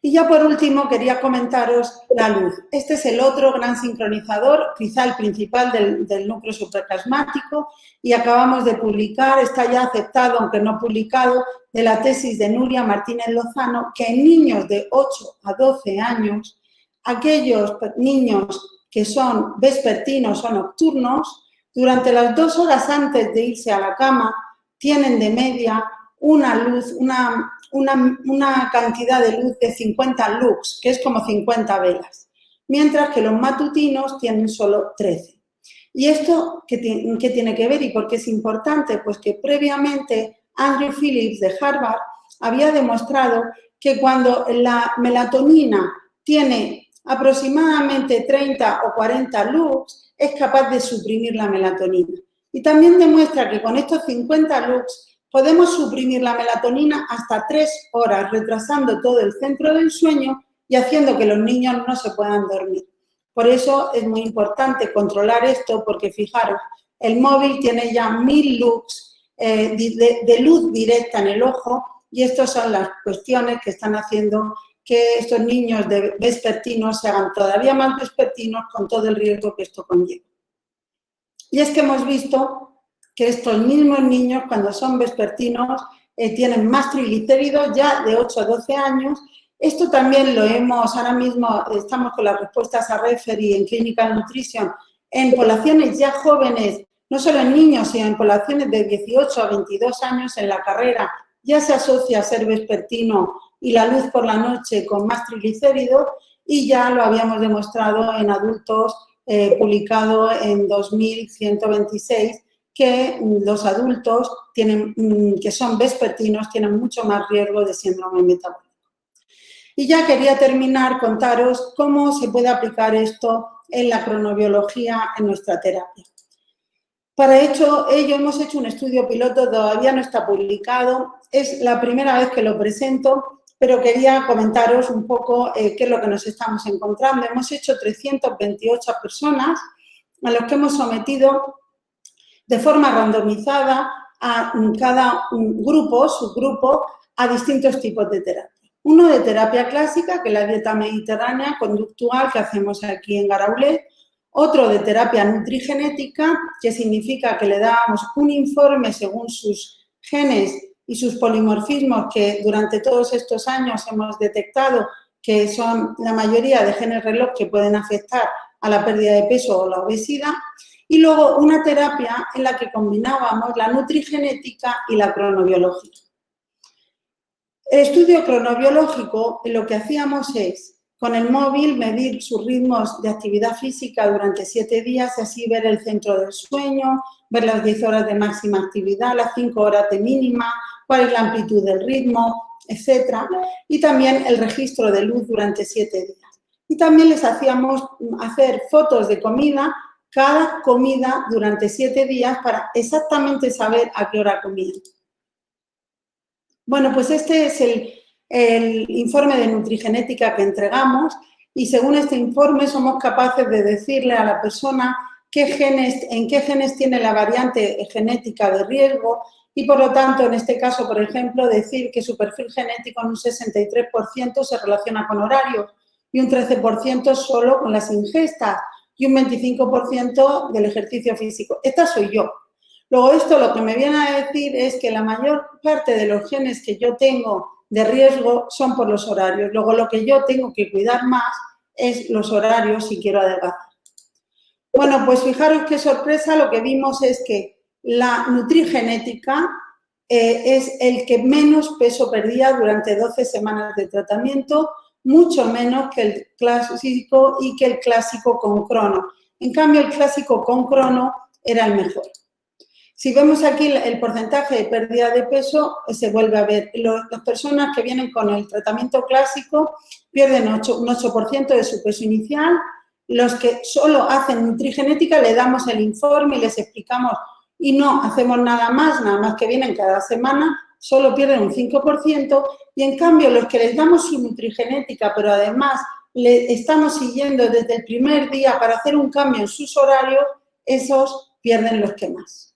Y ya por último quería comentaros la luz. Este es el otro gran sincronizador, quizá el principal del núcleo supraclasmático y acabamos de publicar, está ya aceptado aunque no publicado, de la tesis de Nuria Martínez Lozano, que en niños de 8 a 12 años, aquellos niños que son vespertinos o nocturnos, durante las 2 horas antes de irse a la cama, tienen de media una luz, una cantidad de luz de 50 lux, que es como 50 velas, mientras que los matutinos tienen solo 13. ¿Y esto qué tiene que ver y por qué es importante? Pues que previamente Andrew Phillips de Harvard había demostrado que cuando la melatonina tiene aproximadamente 30 o 40 lux, es capaz de suprimir la melatonina. Y también demuestra que con estos 50 lux podemos suprimir la melatonina hasta 3 horas, retrasando todo el centro del sueño y haciendo que los niños no se puedan dormir. Por eso es muy importante controlar esto, porque fijaros, el móvil tiene ya 1000 lux de luz directa en el ojo y estas son las cuestiones que están haciendo que estos niños vespertinos se hagan todavía más vespertinos con todo el riesgo que esto conlleva. Y es que hemos visto que estos mismos niños, cuando son vespertinos, tienen más triglicéridos ya de 8 a 12 años. Esto también lo ahora mismo estamos con las respuestas a Referee en Clinical Nutrition, en poblaciones ya jóvenes, no solo en niños, sino en poblaciones de 18 a 22 años en la carrera, ya se asocia a ser vespertino y la luz por la noche con más triglicéridos y ya lo habíamos demostrado en adultos, publicado en 2126, que los adultos que son vespertinos tienen mucho más riesgo de síndrome metabólico. Y ya quería terminar, contaros cómo se puede aplicar esto en la cronobiología en nuestra terapia. Para ello hemos hecho un estudio piloto, todavía no está publicado, es la primera vez que lo presento, pero quería comentaros un poco qué es lo que nos estamos encontrando. Hemos hecho 328 personas a los que hemos sometido de forma randomizada a cada subgrupo, a distintos tipos de terapia. Uno de terapia clásica, que es la dieta mediterránea conductual que hacemos aquí en Garaulet. Otro de terapia nutrigenética, que significa que le dábamos un informe según sus genes y sus polimorfismos que durante todos estos años hemos detectado que son la mayoría de genes reloj que pueden afectar a la pérdida de peso o la obesidad. Y luego una terapia en la que combinábamos la nutrigenética y la cronobiológica. El estudio cronobiológico, lo que hacíamos es, con el móvil, medir sus ritmos de actividad física durante 7 días y así ver el centro del sueño, ver las 10 horas de máxima actividad, las 5 horas de mínima, cuál es la amplitud del ritmo, etc. Y también el registro de luz durante 7 días. Y también les hacíamos hacer fotos de comida, cada comida durante 7 días para exactamente saber a qué hora comían. Bueno, pues este es el informe de nutrigenética que entregamos y según este informe somos capaces de decirle a la persona en qué genes tiene la variante genética de riesgo y por lo tanto, en este caso, por ejemplo, decir que su perfil genético en un 63% se relaciona con horarios y un 13% solo con las ingestas y un 25% del ejercicio físico. Esta soy yo. Luego esto lo que me viene a decir es que la mayor parte de los genes que yo tengo de riesgo son por los horarios. Luego lo que yo tengo que cuidar más es los horarios si quiero adelgazar. Bueno, pues fijaros qué sorpresa, lo que vimos es que la nutrigenética es el que menos peso perdía durante 12 semanas de tratamiento, mucho menos que el clásico y que el clásico con crono. En cambio, el clásico con crono era el mejor. Si vemos aquí el porcentaje de pérdida de peso, se vuelve a ver. Las personas que vienen con el tratamiento clásico pierden un 8% de su peso inicial. Los que solo hacen nutrigenética le damos el informe y les explicamos y no hacemos nada más que vienen cada semana, solo pierden un 5%. Y en cambio, los que les damos su nutrigenética, pero además le estamos siguiendo desde el primer día para hacer un cambio en sus horarios, esos pierden los que más.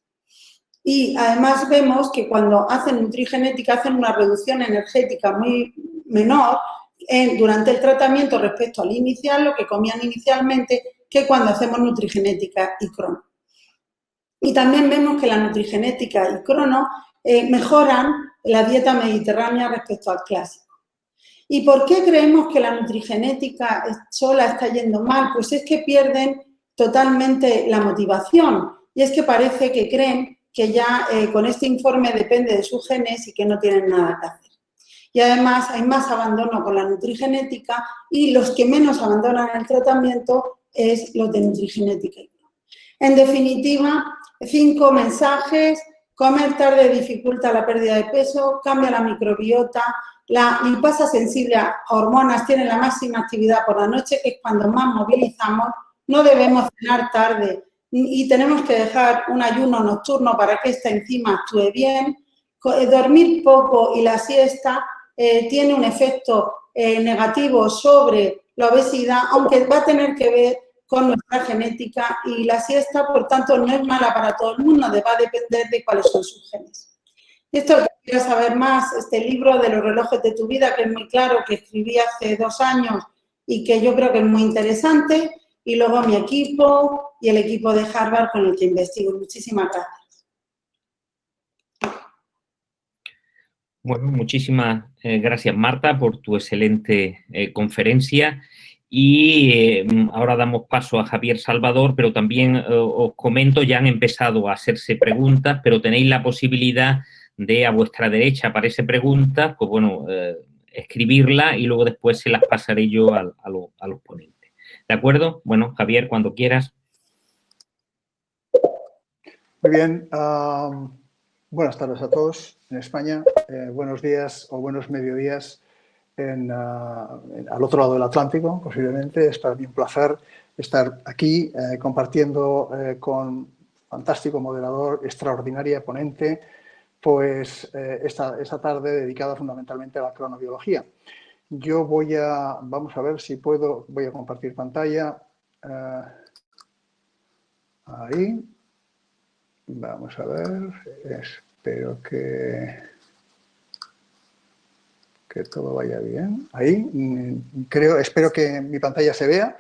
Y además vemos que cuando hacen nutrigenética hacen una reducción energética muy menor durante el tratamiento respecto al inicial, lo que comían inicialmente, que cuando hacemos nutrigenética y crono. Y también vemos que la nutrigenética y crono mejoran la dieta mediterránea respecto al clásico. ¿Y por qué creemos que la nutrigenética sola está yendo mal? Pues es que pierden totalmente la motivación y es que parece que creen que ya con este informe depende de sus genes y que no tienen nada que hacer. Y además hay más abandono con la nutrigenética y los que menos abandonan el tratamiento es los de nutrigenética. En definitiva, 5 mensajes: comer tarde dificulta la pérdida de peso, cambia la microbiota, la lipasa sensible a hormonas tiene la máxima actividad por la noche, que es cuando más movilizamos, no debemos cenar tarde, y tenemos que dejar un ayuno nocturno para que esta enzima actúe bien. Dormir poco y la siesta tiene un efecto negativo sobre la obesidad, aunque va a tener que ver con nuestra genética y la siesta, por tanto, no es mala para todo el mundo, va a depender de cuáles son sus genes. Y esto, que quieras saber más, este libro de los relojes de tu vida, que es muy claro, que escribí hace 2 años y que yo creo que es muy interesante, y luego mi equipo y el equipo de Harvard con el que investigo. Muchísimas gracias. Bueno, muchísimas gracias, Marta, por tu excelente conferencia. Y ahora damos paso a Javier Salvador, pero también os comento, ya han empezado a hacerse preguntas, pero tenéis la posibilidad de, a vuestra derecha aparece preguntas, pues bueno, escribirla y luego después se las pasaré yo a los ponentes. ¿De acuerdo? Bueno, Javier, cuando quieras. Muy bien. Buenas tardes a todos en España. Buenos días o buenos mediodías al otro lado del Atlántico, posiblemente. Es para mí un placer estar aquí compartiendo con fantástico moderador, extraordinaria ponente, pues esta tarde dedicada fundamentalmente a la cronobiología. Yo vamos a ver si puedo, voy a compartir pantalla. Ahí. Vamos a ver, espero que todo vaya bien. Ahí, espero que mi pantalla se vea.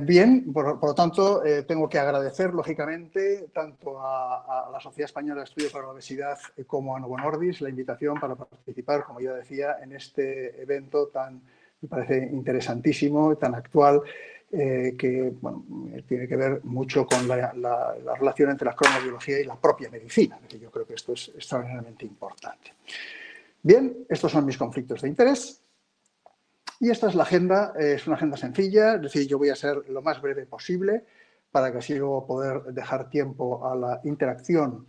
Bien, por lo tanto, tengo que agradecer, lógicamente, tanto a la Sociedad Española de Estudio para la Obesidad como a Novo Nordisk la invitación para participar, como ya decía, en este evento me parece interesantísimo, tan actual, que bueno, tiene que ver mucho con la relación entre la cronobiología y la propia medicina. Yo creo que esto es extraordinariamente importante. Bien, estos son mis conflictos de interés. Y esta es la agenda, es una agenda sencilla, es decir, yo voy a ser lo más breve posible para que así luego poder dejar tiempo a la interacción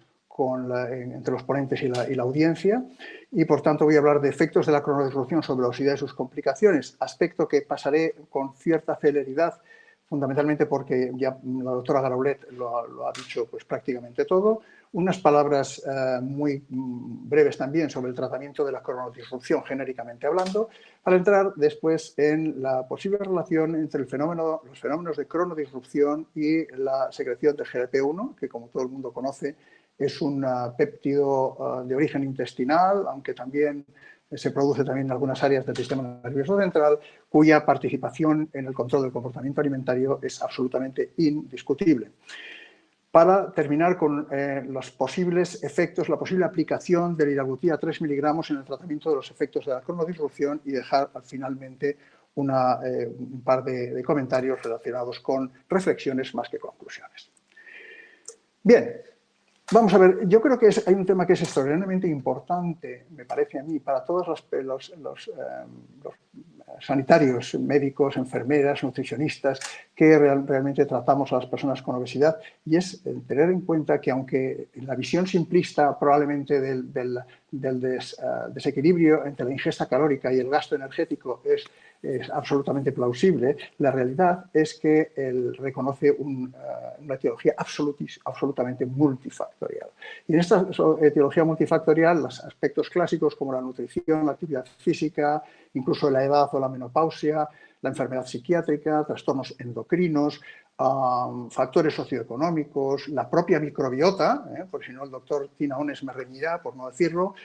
entre los ponentes y la audiencia. Y, por tanto, voy a hablar de efectos de la cronodisrupción sobre la obesidad y sus complicaciones, aspecto que pasaré con cierta celeridad, fundamentalmente porque ya la doctora Garaulet lo ha dicho pues, prácticamente todo. Unas palabras muy breves también sobre el tratamiento de la cronodisrupción, genéricamente hablando, para entrar después en la posible relación entre los fenómenos de cronodisrupción y la secreción de GLP-1, que como todo el mundo conoce es un péptido de origen intestinal, aunque también se produce también en algunas áreas del sistema nervioso central, cuya participación en el control del comportamiento alimentario es absolutamente indiscutible. Para terminar con los posibles efectos, la posible aplicación de liraglutida 3 miligramos en el tratamiento de los efectos de la cronodisrupción y dejar finalmente un par de comentarios relacionados con reflexiones más que conclusiones. Bien, vamos a ver, yo creo que hay un tema que es extraordinariamente importante, me parece a mí, para todos los sanitarios, médicos, enfermeras, nutricionistas, que realmente tratamos a las personas con obesidad, y es tener en cuenta que aunque en la visión simplista probablemente del desequilibrio entre la ingesta calórica y el gasto energético es absolutamente plausible, la realidad es que él reconoce una etiología absolutamente multifactorial. Y en esta etiología multifactorial, los aspectos clásicos como la nutrición, la actividad física, incluso la edad o la menopausia, la enfermedad psiquiátrica, trastornos endocrinos, factores socioeconómicos, la propia microbiota, porque si no el doctor Tinaones me reñirá por no decirlo,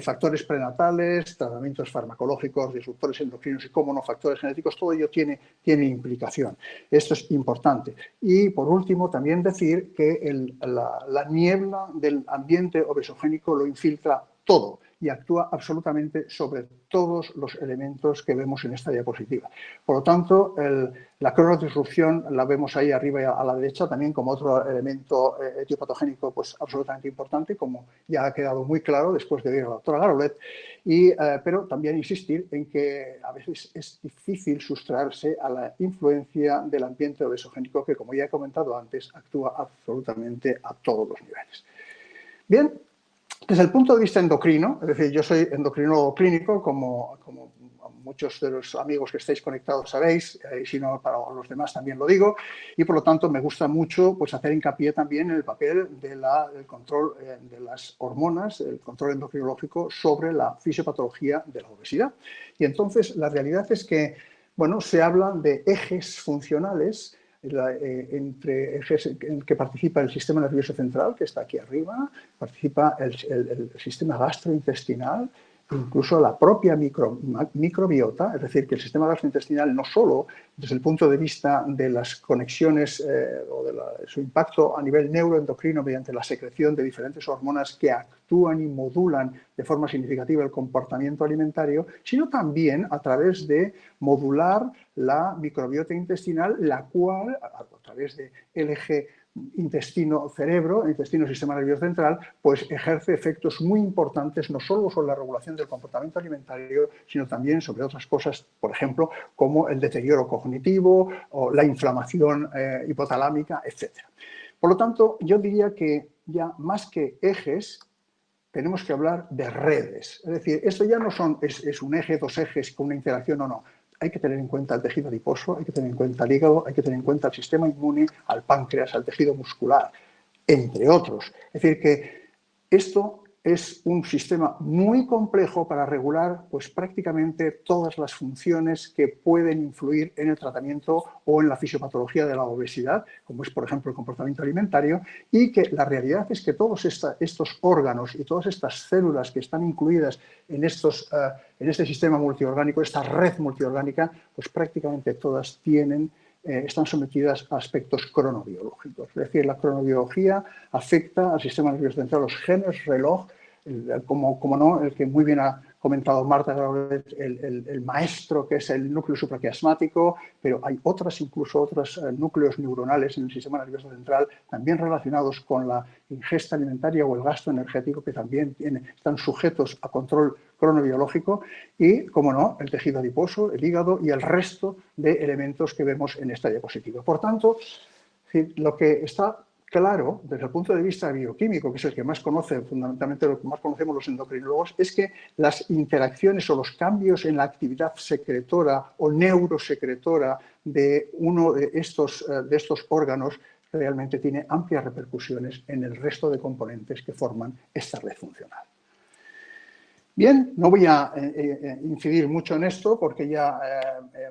factores prenatales, tratamientos farmacológicos, disruptores endocrinos y, cómo no, factores genéticos, todo ello tiene implicación. Esto es importante. Y, por último, también decir que la niebla del ambiente obesogénico lo infiltra todo y actúa absolutamente sobre todos los elementos que vemos en esta diapositiva. Por lo tanto, la cronodisrupción la vemos ahí arriba a la derecha también como otro elemento etiopatogénico pues, absolutamente importante, como ya ha quedado muy claro después de oír a la doctora Garaulet, pero también insistir en que a veces es difícil sustraerse a la influencia del ambiente obesogénico que, como ya he comentado antes, actúa absolutamente a todos los niveles. Bien. Desde el punto de vista endocrino, es decir, yo soy endocrinólogo clínico, como muchos de los amigos que estáis conectados sabéis, y si no, para los demás también lo digo, y por lo tanto me gusta mucho pues, hacer hincapié también en el papel del control de las hormonas, el control endocrinológico sobre la fisiopatología de la obesidad. Y entonces la realidad es que, bueno, se habla de ejes funcionales entre ejes en que participa el sistema nervioso central, que está aquí arriba, participa el sistema gastrointestinal, incluso la propia microbiota, es decir, que el sistema gastrointestinal no solo desde el punto de vista de las conexiones o de su impacto a nivel neuroendocrino mediante la secreción de diferentes hormonas que actúan y modulan de forma significativa el comportamiento alimentario, sino también a través de modular la microbiota intestinal, la cual, a través del eje intestino-cerebro, intestino-sistema nervioso central, pues ejerce efectos muy importantes no solo sobre la regulación del comportamiento alimentario, sino también sobre otras cosas, por ejemplo, como el deterioro cognitivo o la inflamación hipotalámica, etc. Por lo tanto, yo diría que ya más que ejes, tenemos que hablar de redes. Es decir, esto ya no es un eje, dos ejes con una interacción o no. hay que tener en cuenta el tejido adiposo, hay que tener en cuenta el hígado, hay que tener en cuenta el sistema inmune, al páncreas, al tejido muscular, entre otros. Es decir, que esto es un sistema muy complejo para regular pues, prácticamente todas las funciones que pueden influir en el tratamiento o en la fisiopatología de la obesidad, como es, por ejemplo, el comportamiento alimentario, y que la realidad es que todos estos órganos y todas estas células que están incluidas en este sistema multiorgánico, esta red multiorgánica, pues prácticamente todas están sometidas a aspectos cronobiológicos. Es decir, la cronobiología afecta al sistema nervioso central, los genes reloj, como no, el que muy bien ha comentado Marta, el maestro que es el núcleo supraquiasmático, pero hay incluso otros núcleos neuronales en el sistema nervioso central también relacionados con la ingesta alimentaria o el gasto energético que también están sujetos a control cronobiológico y, como no, el tejido adiposo, el hígado y el resto de elementos que vemos en esta diapositiva. Por tanto, lo que está claro, desde el punto de vista bioquímico, que es el que más conoce, fundamentalmente lo que más conocemos los endocrinólogos, es que las interacciones o los cambios en la actividad secretora o neurosecretora de uno de estos órganos realmente tiene amplias repercusiones en el resto de componentes que forman esta red funcional. Bien, no voy a incidir mucho en esto porque ya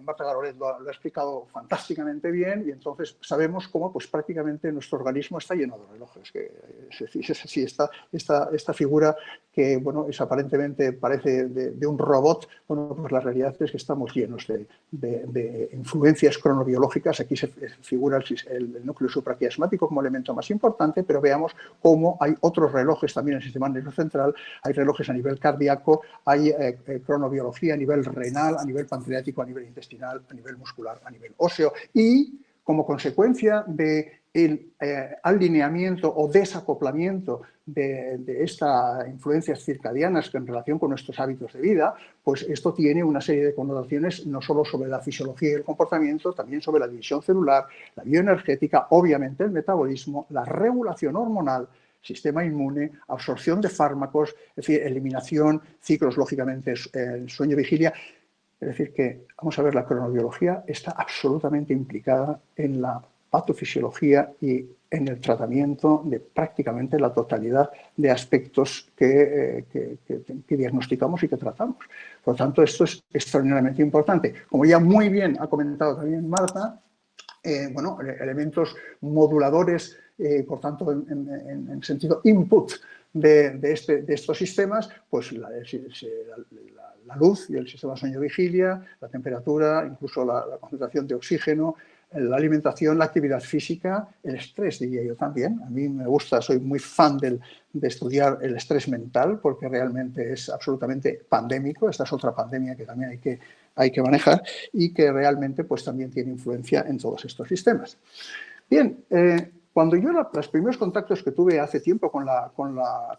Marta Garolet lo ha explicado fantásticamente bien y entonces sabemos cómo pues, prácticamente nuestro organismo está lleno de relojes. Es así, esta figura que bueno, aparentemente parece de un robot, bueno, pues la realidad es que estamos llenos de influencias cronobiológicas. Aquí se figura el núcleo supraquiasmático como elemento más importante, pero veamos cómo hay otros relojes también en el sistema nervioso central, hay relojes a nivel cardíaco, hay cronobiología a nivel renal, a nivel pancreático, a nivel intestinal, a nivel muscular, a nivel óseo y como consecuencia del alineamiento o desacoplamiento de estas influencias circadianas en relación con nuestros hábitos de vida, pues esto tiene una serie de connotaciones no solo sobre la fisiología y el comportamiento, también sobre la división celular, la bioenergética, obviamente el metabolismo, la regulación hormonal, sistema inmune, absorción de fármacos, es decir, eliminación, ciclos, lógicamente, sueño-vigilia. Es decir, que, vamos a ver, la cronobiología está absolutamente implicada en la patofisiología y en el tratamiento de prácticamente la totalidad de aspectos que diagnosticamos y que tratamos. Por lo tanto, esto es extraordinariamente importante. Como ya muy bien ha comentado también Marta, bueno, elementos moduladores, por tanto, en sentido input de estos sistemas, pues la luz y el sistema sueño-vigilia, la temperatura, incluso la concentración de oxígeno, la alimentación, la actividad física, el estrés, diría yo también. A mí me gusta, soy muy fan de estudiar el estrés mental porque realmente es absolutamente pandémico. Esta es otra pandemia que también hay que manejar y que realmente pues, también tiene influencia en todos estos sistemas. Bien, cuando yo los primeros contactos que tuve hace tiempo con la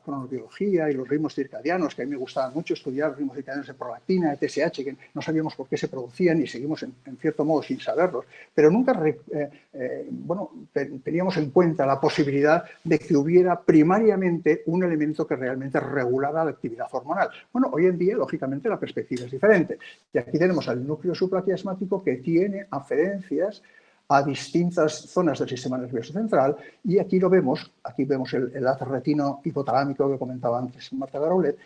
cronobiología y los ritmos circadianos, que a mí me gustaba mucho estudiar los ritmos circadianos de prolactina, de TSH, que no sabíamos por qué se producían y seguimos en cierto modo sin saberlos, pero nunca bueno, teníamos en cuenta la posibilidad de que hubiera primariamente un elemento que realmente regulara la actividad hormonal. Bueno, hoy en día, lógicamente, la perspectiva es diferente. Y aquí tenemos al núcleo supraquiasmático que tiene aferencias a distintas zonas del sistema nervioso central y aquí lo vemos, el haz retino hipotalámico que comentaba antes Marta Garolet,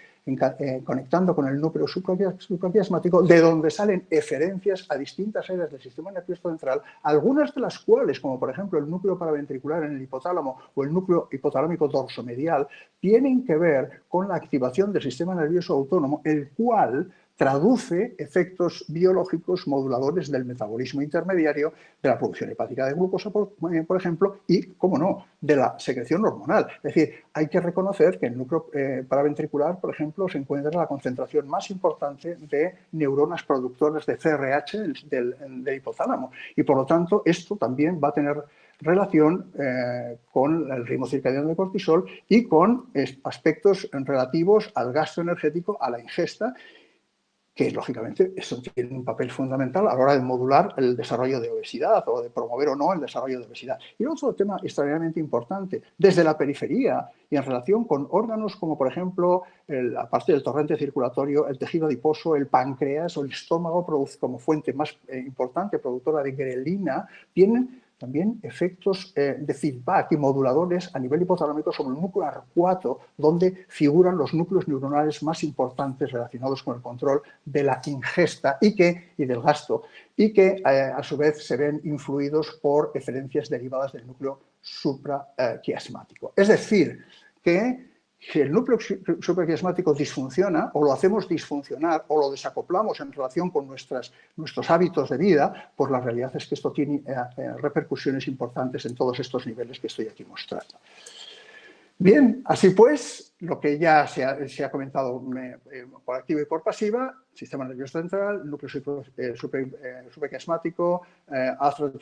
conectando con el núcleo supraquiasmático, de donde salen eferencias a distintas áreas del sistema nervioso central, algunas de las cuales, como por ejemplo el núcleo paraventricular en el hipotálamo o el núcleo hipotalámico dorsomedial, tienen que ver con la activación del sistema nervioso autónomo, el cual traduce efectos biológicos moduladores del metabolismo intermediario, de la producción hepática de glucosa, por ejemplo, y, cómo no, de la secreción hormonal. Es decir, hay que reconocer que en el núcleo paraventricular, por ejemplo, se encuentra la concentración más importante de neuronas productoras de CRH del hipotálamo. Y, por lo tanto, esto también va a tener relación con el ritmo circadiano de cortisol y con aspectos relativos al gasto energético, a la ingesta. que lógicamente eso tiene un papel fundamental a la hora de modular el desarrollo de obesidad o de promover o no el desarrollo de obesidad. Y otro tema extraordinariamente importante, desde la periferia y en relación con órganos como, por ejemplo, aparte del torrente circulatorio, el tejido adiposo, el páncreas o el estómago como fuente más importante productora de grelina, tienen también efectos de feedback y moduladores a nivel hipotalámico sobre el núcleo arcuato, donde figuran los núcleos neuronales más importantes relacionados con el control de la ingesta y del gasto, y que a su vez se ven influidos por eferencias derivadas del núcleo supraquiasmático. Es decir, que si el núcleo supraquiasmático disfunciona o lo hacemos disfuncionar o lo desacoplamos en relación con nuestros hábitos de vida, pues la realidad es que esto tiene repercusiones importantes en todos estos niveles que estoy aquí mostrando. Bien, así pues, lo que ya se ha comentado por activa y por pasiva, sistema nervioso central, núcleo supraquiasmático, astro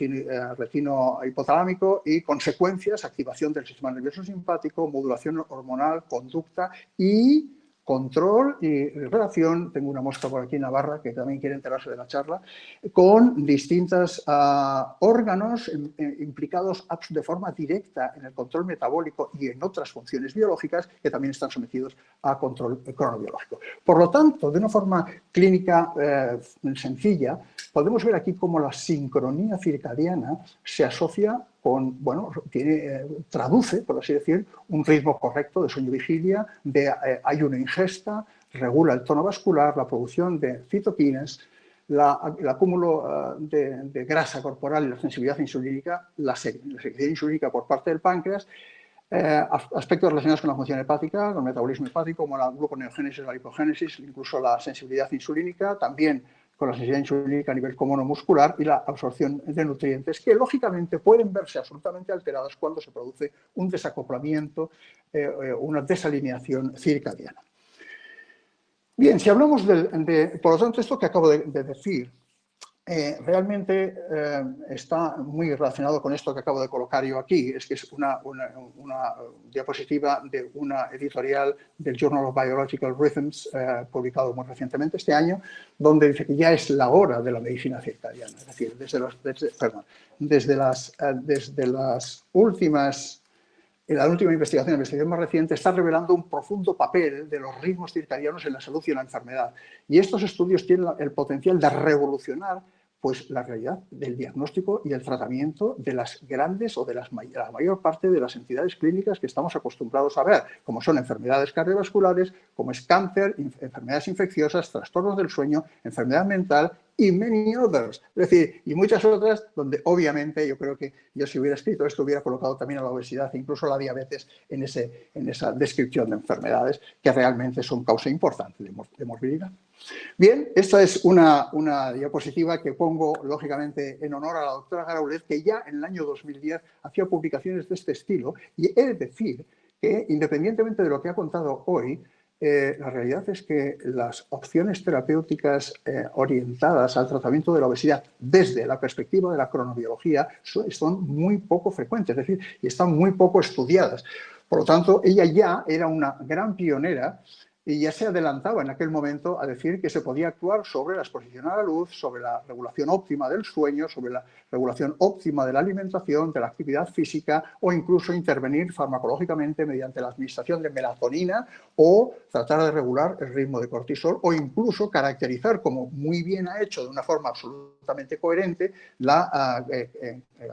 retino hipotalámico y consecuencias, activación del sistema nervioso simpático, modulación hormonal, conducta y control y relación, tengo una muestra por aquí en Navarra que también quiere enterarse de la charla, con distintos órganos implicados de forma directa en el control metabólico y en otras funciones biológicas que también están sometidos a control cronobiológico. Por lo tanto, de una forma clínica sencilla, podemos ver aquí cómo la sincronía circadiana se asocia con, bueno, traduce, por así decir, un ritmo correcto de sueño-vigilia, de ayuno-ingesta, regula el tono vascular, la producción de citoquinas, el acúmulo de grasa corporal y la sensibilidad insulínica, la secreción insulínica por parte del páncreas, aspectos relacionados con la función hepática, con el metabolismo hepático, como la gluconeogénesis, la lipogénesis, incluso la sensibilidad insulínica, también con la sensibilidad insulínica a nivel comonomuscular y la absorción de nutrientes que lógicamente pueden verse absolutamente alteradas cuando se produce un desacoplamiento, una desalineación circadiana. Bien, si hablamos por lo tanto, esto que acabo de decir, realmente está muy relacionado con esto que acabo de colocar yo aquí, es que es una diapositiva de una editorial del Journal of Biological Rhythms, publicado muy recientemente este año, donde dice que ya es la hora de la medicina circadiana, es decir, la última investigación más reciente está revelando un profundo papel de los ritmos circadianos en la salud y en la enfermedad. Y estos estudios tienen el potencial de revolucionar pues, la realidad del diagnóstico y el tratamiento de las grandes o de la mayor parte de las entidades clínicas que estamos acostumbrados a ver, como son enfermedades cardiovasculares, como es cáncer, enfermedades infecciosas, trastornos del sueño, enfermedad mental y many others, es decir, y muchas otras donde obviamente yo creo que yo si hubiera escrito esto hubiera colocado también a la obesidad e incluso a la diabetes en esa descripción de enfermedades que realmente son causa importante de morbilidad. Bien, esta es una diapositiva que pongo lógicamente en honor a la doctora Garaulet, que ya en el año 2010 hacía publicaciones de este estilo, y he de decir que independientemente de lo que ha contado hoy, la realidad es que las opciones terapéuticas orientadas al tratamiento de la obesidad desde la perspectiva de la cronobiología son muy poco frecuentes, es decir, y están muy poco estudiadas. Por lo tanto, ella ya era una gran pionera y ya se adelantaba en aquel momento a decir que se podía actuar sobre la exposición a la luz, sobre la regulación óptima del sueño, sobre la regulación óptima de la alimentación, de la actividad física o incluso intervenir farmacológicamente mediante la administración de melatonina o tratar de regular el ritmo de cortisol o incluso caracterizar, como muy bien ha hecho de una forma absolutamente coherente, la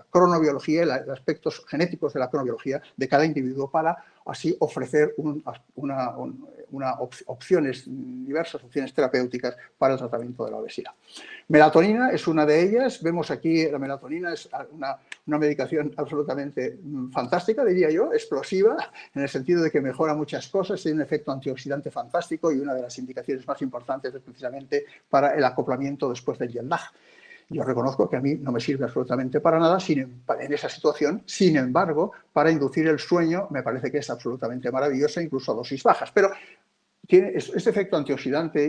cronobiología y los aspectos genéticos de la cronobiología de cada individuo para así ofrecer diversas opciones terapéuticas para el tratamiento de la obesidad. Melatonina es una de ellas. Vemos aquí la melatonina es una medicación absolutamente fantástica, diría yo, explosiva, en el sentido de que mejora muchas cosas, tiene un efecto antioxidante fantástico y una de las indicaciones más importantes es precisamente para el acoplamiento después del jet lag. Yo reconozco que a mí no me sirve absolutamente para nada en esa situación, sin embargo, para inducir el sueño me parece que es absolutamente maravillosa, incluso a dosis bajas. Pero tiene este efecto antioxidante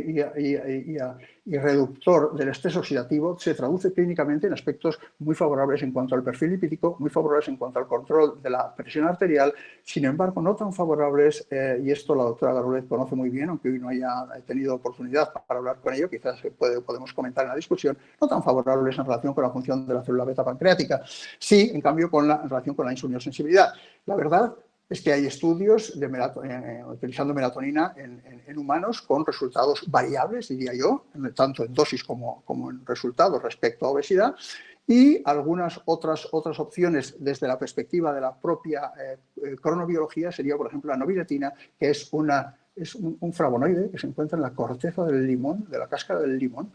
y reductor del estrés oxidativo se traduce clínicamente en aspectos muy favorables en cuanto al perfil lipídico, muy favorables en cuanto al control de la presión arterial, sin embargo no tan favorables, y esto la doctora Garrulez conoce muy bien, aunque hoy no haya tenido oportunidad para hablar con ello, quizás podemos comentar en la discusión, no tan favorables en relación con la función de la célula beta pancreática, sí, en cambio, en relación con la insulinosensibilidad. La verdad es que hay estudios utilizando melatonina en humanos con resultados variables, diría yo, tanto en dosis como en resultados respecto a obesidad, y algunas otras opciones desde la perspectiva de la propia cronobiología sería, por ejemplo, la nobiletina, que es un flavonoide que se encuentra en la corteza del limón, de la cáscara del limón,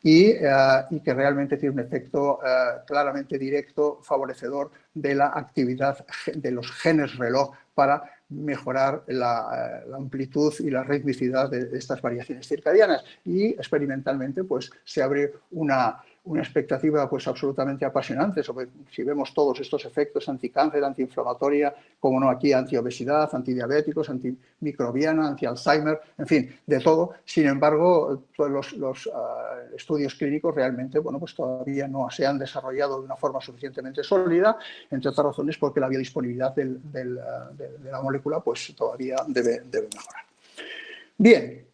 y que realmente tiene un efecto claramente directo, favorecedor de la actividad de los genes reloj para mejorar la amplitud y la ritmicidad de estas variaciones circadianas. Y experimentalmente pues, se abre una expectativa pues, absolutamente apasionante sobre si vemos todos estos efectos anticáncer, antiinflamatoria, como no aquí antiobesidad, antidiabéticos, antimicrobiana, anti-Alzheimer, en fin, de todo. Sin embargo, todos los estudios clínicos realmente bueno, pues todavía no se han desarrollado de una forma suficientemente sólida, entre otras razones porque la biodisponibilidad de la molécula pues, todavía debe mejorar. Bien.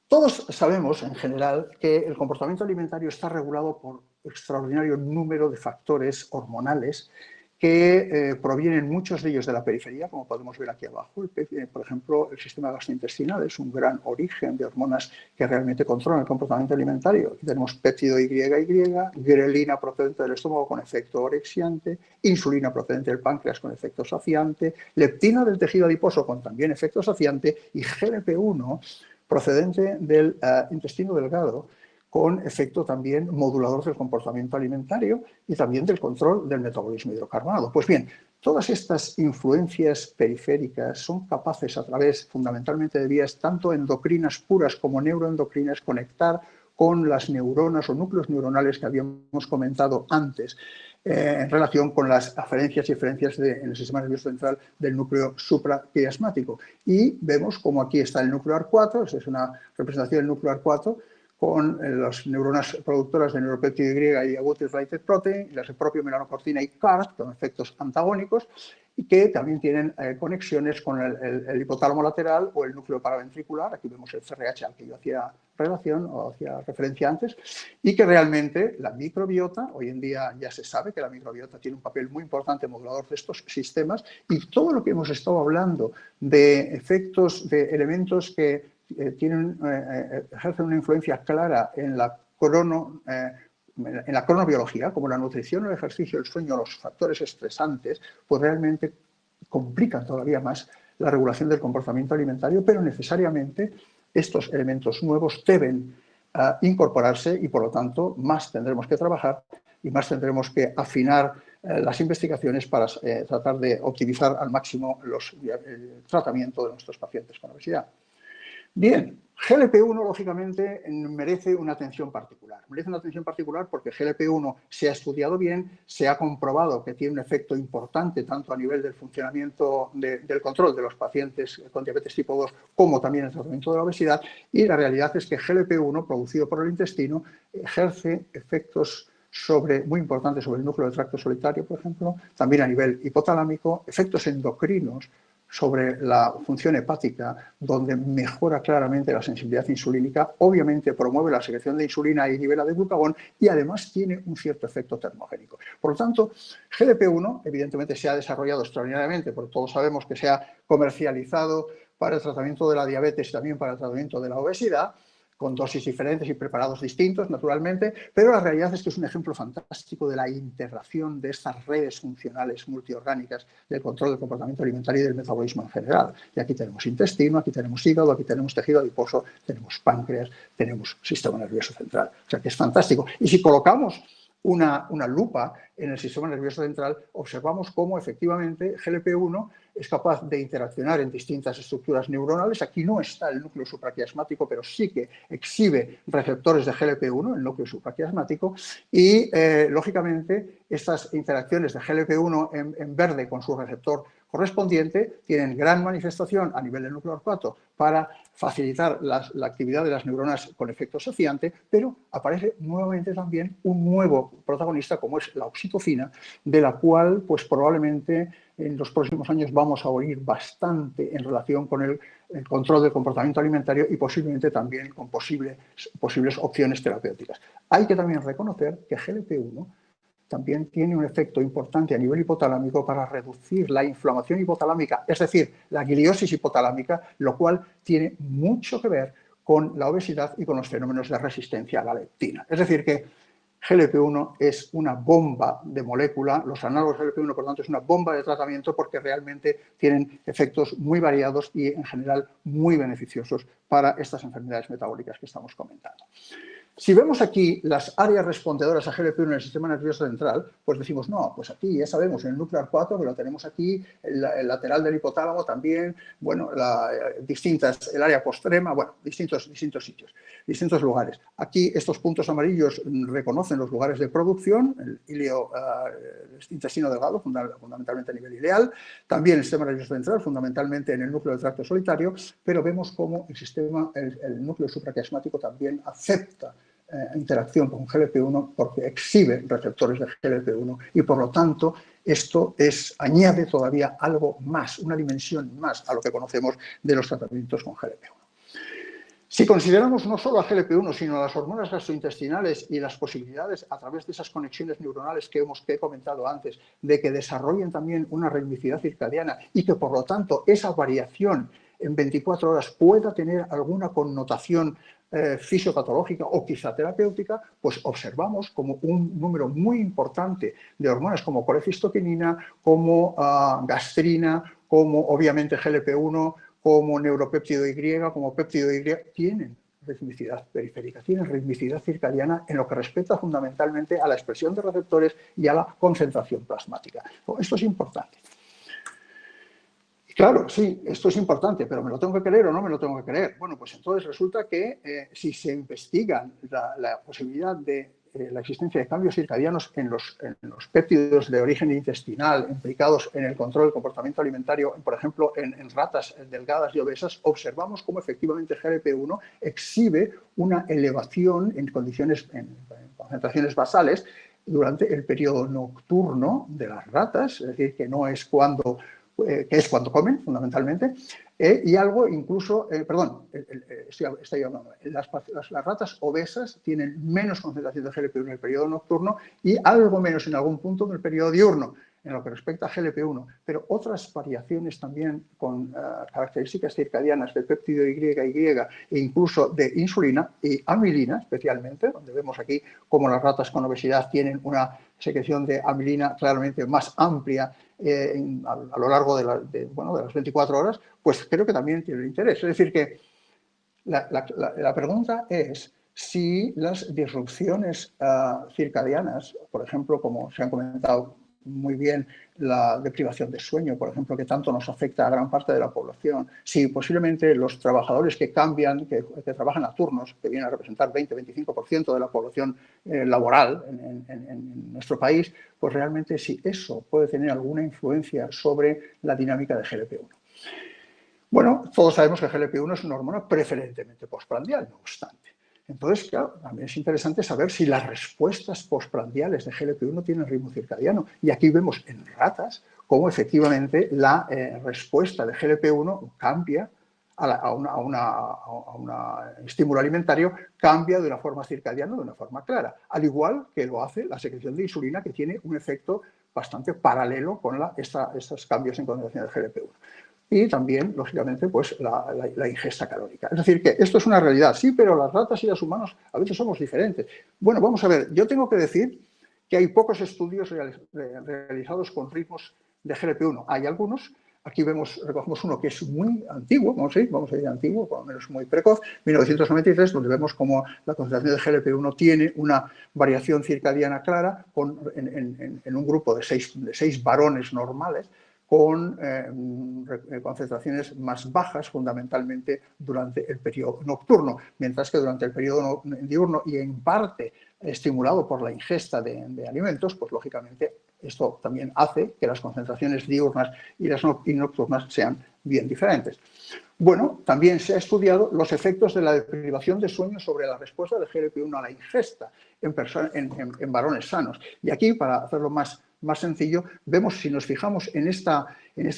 Todos sabemos, en general, que el comportamiento alimentario está regulado por un extraordinario número de factores hormonales que provienen muchos de ellos de la periferia, como podemos ver aquí abajo. Por ejemplo, el sistema gastrointestinal es un gran origen de hormonas que realmente controlan el comportamiento alimentario. Aquí tenemos péptido YY, grelina procedente del estómago con efecto orexiante, insulina procedente del páncreas con efecto saciante, leptina del tejido adiposo con también efecto saciante y GLP-1 procedente del intestino delgado, con efecto también modulador del comportamiento alimentario y también del control del metabolismo hidrocarbonado. Pues bien, todas estas influencias periféricas son capaces, a través fundamentalmente de vías tanto endocrinas puras como neuroendocrinas, conectar con las neuronas o núcleos neuronales que habíamos comentado antes, en relación con las aferencias y eferencias en el sistema nervioso central del núcleo supraquiasmático. Y vemos como aquí está el núcleo AR4, esta es una representación del núcleo AR4, con las neuronas productoras de neuropéptido Y y abutylated protein, las de propio melanocortina y CART, con efectos antagónicos, y que también tienen conexiones con el hipotálamo lateral o el núcleo paraventricular. Aquí vemos el CRH al que yo hacía relación o hacía referencia antes, y que realmente la microbiota, hoy en día ya se sabe que la microbiota tiene un papel muy importante modulador de estos sistemas, y todo lo que hemos estado hablando de efectos, de elementos que ejercen una influencia clara en la cronobiología, como la nutrición, el ejercicio, el sueño, los factores estresantes, pues realmente complican todavía más la regulación del comportamiento alimentario, pero necesariamente estos elementos nuevos deben incorporarse y, por lo tanto, más tendremos que trabajar y más tendremos que afinar las investigaciones para tratar de optimizar al máximo el tratamiento de nuestros pacientes con obesidad. Bien, GLP-1 lógicamente merece una atención particular. Merece una atención particular porque GLP-1 se ha estudiado bien, se ha comprobado que tiene un efecto importante tanto a nivel del funcionamiento del control de los pacientes con diabetes tipo 2 como también el tratamiento de la obesidad, y la realidad es que GLP-1 producido por el intestino ejerce efectos muy importantes sobre el núcleo del tracto solitario, por ejemplo, también a nivel hipotalámico, efectos endocrinos sobre la función hepática, donde mejora claramente la sensibilidad insulínica, obviamente promueve la secreción de insulina y nivela de glucagón, y además tiene un cierto efecto termogénico. Por lo tanto, GLP-1 evidentemente se ha desarrollado extraordinariamente, porque todos sabemos que se ha comercializado para el tratamiento de la diabetes y también para el tratamiento de la obesidad, con dosis diferentes y preparados distintos, naturalmente, pero la realidad es que es un ejemplo fantástico de la integración de estas redes funcionales multiorgánicas del control del comportamiento alimentario y del metabolismo en general. Y aquí tenemos intestino, aquí tenemos hígado, aquí tenemos tejido adiposo, tenemos páncreas, tenemos sistema nervioso central. O sea que es fantástico. Y si colocamos una lupa en el sistema nervioso central, observamos cómo efectivamente GLP-1 es capaz de interaccionar en distintas estructuras neuronales. Aquí no está el núcleo supraquiasmático, pero sí que exhibe receptores de GLP-1, el núcleo supraquiasmático, y lógicamente estas interacciones de GLP-1 en verde con su receptor correspondiente, tienen gran manifestación a nivel del núcleo orcuato para facilitar la actividad de las neuronas con efecto saciante, pero aparece nuevamente también un nuevo protagonista como es la oxitocina, de la cual pues probablemente en los próximos años vamos a oír bastante en relación con el control del comportamiento alimentario y posiblemente también con posibles opciones terapéuticas. Hay que también reconocer que GLP-1 también tiene un efecto importante a nivel hipotalámico para reducir la inflamación hipotalámica, es decir, la gliosis hipotalámica, lo cual tiene mucho que ver con la obesidad y con los fenómenos de resistencia a la leptina. Es decir, que GLP-1 es una bomba de molécula, los análogos de GLP-1, por lo tanto, es una bomba de tratamiento porque realmente tienen efectos muy variados y, en general, muy beneficiosos para estas enfermedades metabólicas que estamos comentando. Si vemos aquí las áreas respondedoras a GLP-1 en el sistema nervioso central, pues decimos, no, pues aquí ya sabemos, en el núcleo orcuato, que lo tenemos aquí, el lateral del hipotálamo también, bueno, el área postrema, bueno, distintos sitios, distintos lugares. Aquí estos puntos amarillos reconocen los lugares de producción, el intestino delgado, fundamentalmente a nivel ileal, también el sistema nervioso central, fundamentalmente en el núcleo del tracto solitario, pero vemos cómo el núcleo supraquiasmático también acepta interacción con GLP-1 porque exhibe receptores de GLP-1 y por lo tanto esto añade todavía algo más, una dimensión más a lo que conocemos de los tratamientos con GLP-1. Si consideramos no solo a GLP-1 sino a las hormonas gastrointestinales y las posibilidades a través de esas conexiones neuronales que he comentado antes de que desarrollen también una ritmicidad circadiana y que por lo tanto esa variación en 24 horas pueda tener alguna connotación fisiopatológica o quizá terapéutica, pues observamos como un número muy importante de hormonas como colecistoquinina, como gastrina, como obviamente GLP-1, como neuropéptido Y, como péptido Y, tienen ritmicidad periférica, tienen ritmicidad circadiana en lo que respecta fundamentalmente a la expresión de receptores y a la concentración plasmática. Esto es importante. Claro, sí, esto es importante, pero ¿me lo tengo que creer o no me lo tengo que creer? Bueno, pues entonces resulta que si se investiga la posibilidad de la existencia de cambios circadianos en los péptidos de origen intestinal implicados en el control del comportamiento alimentario, por ejemplo, en ratas delgadas y obesas, observamos cómo efectivamente GLP-1 exhibe una elevación en concentraciones basales durante el periodo nocturno de las ratas, es decir, que no es cuando comen, fundamentalmente, y algo incluso, estoy hablando, las ratas obesas tienen menos concentración de GLP-1 en el periodo nocturno y algo menos en algún punto en el periodo diurno, en lo que respecta a GLP-1, pero otras variaciones también con características circadianas del péptido YY e incluso de insulina y amilina, especialmente, donde vemos aquí cómo las ratas con obesidad tienen una secreción de amilina claramente más amplia a lo largo de las 24 horas, pues creo que también tiene interés. Es decir, que la pregunta es si las disrupciones circadianas, por ejemplo, como se han comentado muy bien, la deprivación de sueño, por ejemplo, que tanto nos afecta a gran parte de la población, si posiblemente los trabajadores que cambian, que trabajan a turnos, que vienen a representar 20-25% de la población laboral en nuestro país, pues realmente si eso puede tener alguna influencia sobre la dinámica de GLP-1. Bueno, todos sabemos que GLP-1 es una hormona preferentemente postprandial, no obstante. Entonces, claro, también es interesante saber si las respuestas postprandiales de GLP-1 tienen ritmo circadiano. Y aquí vemos en ratas cómo efectivamente la respuesta de GLP-1 cambia a un estímulo alimentario, cambia de una forma circadiana, de una forma clara. Al igual que lo hace la secreción de insulina, que tiene un efecto bastante paralelo con estos cambios en concentración de GLP-1. Y también, lógicamente, pues la ingesta calórica. Es decir, que esto es una realidad, sí, pero las ratas y los humanos a veces somos diferentes. Bueno, vamos a ver, yo tengo que decir que hay pocos estudios realizados con ritmos de GLP-1. Hay algunos, aquí recogemos uno que es muy antiguo, vamos a ir antiguo, por lo menos muy precoz, 1993, donde vemos cómo la concentración de GLP-1 tiene una variación circadiana clara en un grupo de seis varones normales, con concentraciones más bajas fundamentalmente durante el periodo nocturno, mientras que durante el periodo diurno y en parte estimulado por la ingesta de alimentos, pues lógicamente esto también hace que las concentraciones diurnas y las nocturnas sean bien diferentes. Bueno, también se ha estudiado los efectos de la deprivación de sueño sobre la respuesta del GLP-1 a la ingesta en varones sanos. Y aquí, para hacerlo más sencillo, vemos, si nos fijamos en esta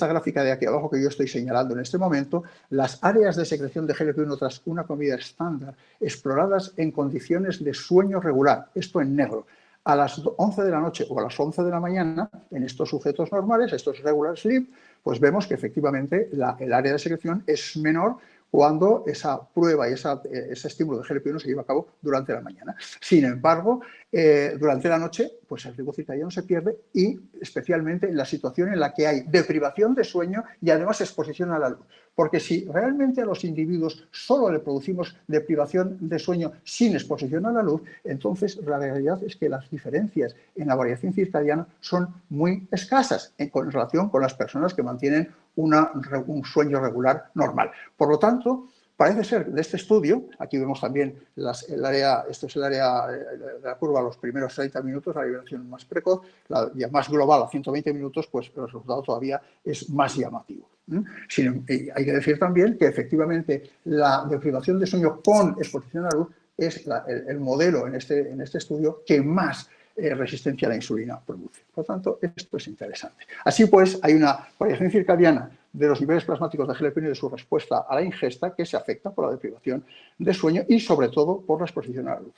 gráfica de aquí abajo que yo estoy señalando en este momento, las áreas de secreción de GLP-1 tras una comida estándar exploradas en condiciones de sueño regular, esto en negro. A las 11 de la noche o a las 11 de la mañana, en estos sujetos normales, estos regular sleep, pues vemos que efectivamente el área de secreción es menor cuando esa prueba y ese estímulo de GLP-1 se lleva a cabo durante la mañana. Sin embargo, durante la noche, pues el ritmo circadiano se pierde, y especialmente en la situación en la que hay deprivación de sueño y además exposición a la luz. Porque si realmente a los individuos solo le producimos deprivación de sueño sin exposición a la luz, entonces la realidad es que las diferencias en la variación circadiana son muy escasas en relación con las personas que mantienen un sueño regular normal. Por lo tanto, parece ser de este estudio, aquí vemos también el área, esto es el área de la curva, los primeros 30 minutos, la liberación más precoz, la más global a 120 minutos, pues el resultado todavía es más llamativo. Hay que decir también que efectivamente la deprivación de sueño con exposición a la luz es el modelo en este estudio que más resistencia a la insulina produce. Por lo tanto, esto es interesante. Así pues, hay una variación circadiana de los niveles plasmáticos de GLP-1 y de su respuesta a la ingesta que se afecta por la deprivación de sueño y, sobre todo, por la exposición a la luz.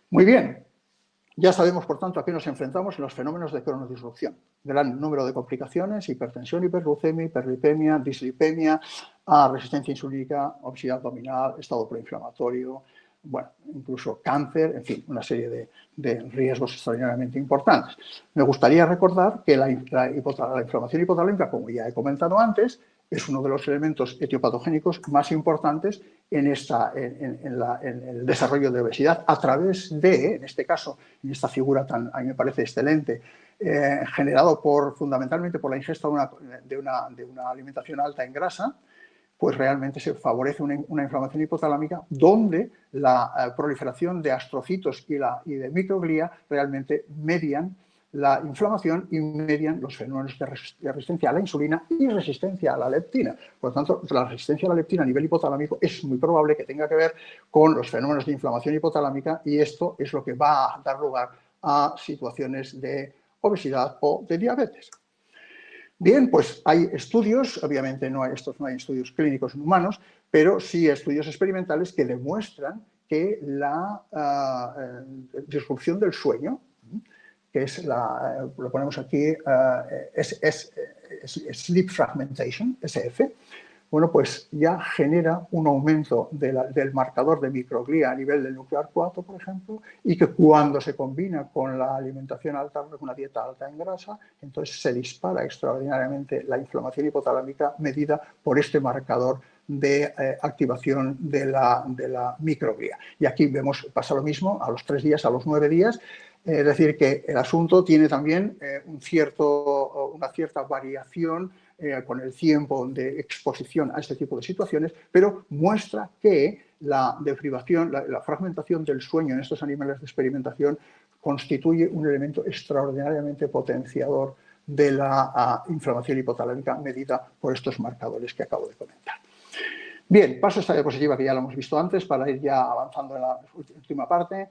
Muy bien. Ya sabemos, por tanto, a qué nos enfrentamos en los fenómenos de cronodisrupción. Gran número de complicaciones: hipertensión, hiperglucemia, hiperlipemia, dislipemia, resistencia insulínica, obesidad abdominal, estado proinflamatorio, bueno, incluso cáncer, en fin, una serie de riesgos extraordinariamente importantes. Me gustaría recordar que la inflamación hipotalâmica, como ya he comentado antes, es uno de los elementos etiopatogénicos más importantes en el desarrollo de obesidad, a través de, en este caso, en esta figura a mí me parece excelente, generado fundamentalmente por la ingesta de una alimentación alta en grasa, pues realmente se favorece una inflamación hipotalámica donde la proliferación de astrocitos y de microglía realmente median la inflamación y median los fenómenos de resistencia a la insulina y resistencia a la leptina. Por lo tanto, la resistencia a la leptina a nivel hipotalámico es muy probable que tenga que ver con los fenómenos de inflamación hipotalámica, y esto es lo que va a dar lugar a situaciones de obesidad o de diabetes. Bien, pues hay estudios, obviamente no hay estudios clínicos en humanos, pero sí estudios experimentales que demuestran que la disrupción del sueño, que es lo ponemos aquí, sleep fragmentation, SF, bueno, pues ya genera un aumento del marcador de microglía a nivel del núcleo arcuato, por ejemplo, y que cuando se combina con la alimentación alta, con una dieta alta en grasa, entonces se dispara extraordinariamente la inflamación hipotalámica medida por este marcador de activación de la microglía. Y aquí pasa lo mismo a los 3 días, a los 9 días, es decir, que el asunto tiene también una cierta variación con el tiempo de exposición a este tipo de situaciones, pero muestra que la deprivación, la fragmentación del sueño en estos animales de experimentación constituye un elemento extraordinariamente potenciador de la inflamación hipotalámica medida por estos marcadores que acabo de comentar. Bien, paso a esta diapositiva que ya la hemos visto antes para ir ya avanzando en la última parte.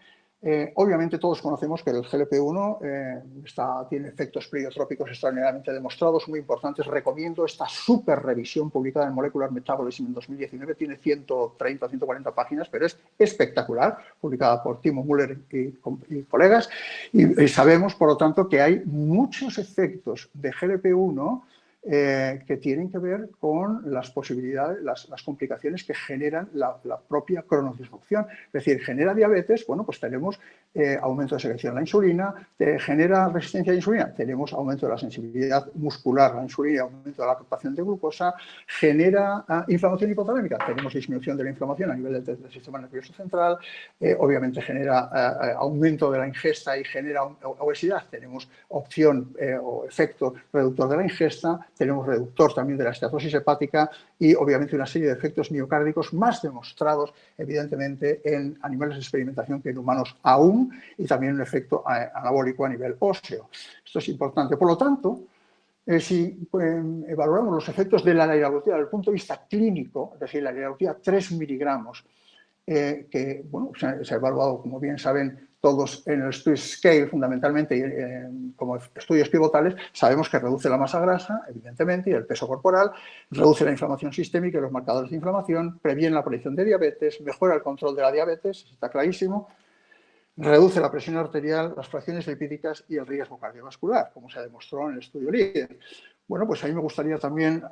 Obviamente todos conocemos que el GLP-1 tiene efectos pleiotrópicos extraordinariamente demostrados, muy importantes. Recomiendo esta super revisión publicada en Molecular Metabolism en 2019. Tiene 130 o 140 páginas, pero es espectacular, publicada por Timo Müller y colegas. Y sabemos, por lo tanto, que hay muchos efectos de GLP-1 que tienen que ver con las posibilidades, las complicaciones que generan la propia cronodisrupción. Es decir, genera diabetes, bueno, pues tenemos aumento de secreción de la insulina, genera resistencia a la insulina, tenemos aumento de la sensibilidad muscular a la insulina, aumento de la captación de glucosa, genera inflamación hipotalámica, tenemos disminución de la inflamación a nivel del sistema nervioso central, obviamente genera aumento de la ingesta y genera obesidad, tenemos opción o efecto reductor de la ingesta, tenemos reductor también de la esteatosis hepática y obviamente una serie de efectos miocárdicos más demostrados evidentemente en animales de experimentación que en humanos aún, y también un efecto anabólico a nivel óseo. Esto es importante. Por lo tanto, si evaluamos los efectos de la liraglutida desde el punto de vista clínico, es decir, la liraglutida 3 miligramos, que bueno, se ha evaluado, como bien saben todos, en el Study Scale fundamentalmente y como estudios pivotales, sabemos que reduce la masa grasa, evidentemente, y el peso corporal, reduce la inflamación sistémica y los marcadores de inflamación, previene la aparición de diabetes, mejora el control de la diabetes, está clarísimo, reduce la presión arterial, las fracciones lipídicas y el riesgo cardiovascular, como se demostró en el estudio LEADER. Bueno, pues a mí me gustaría también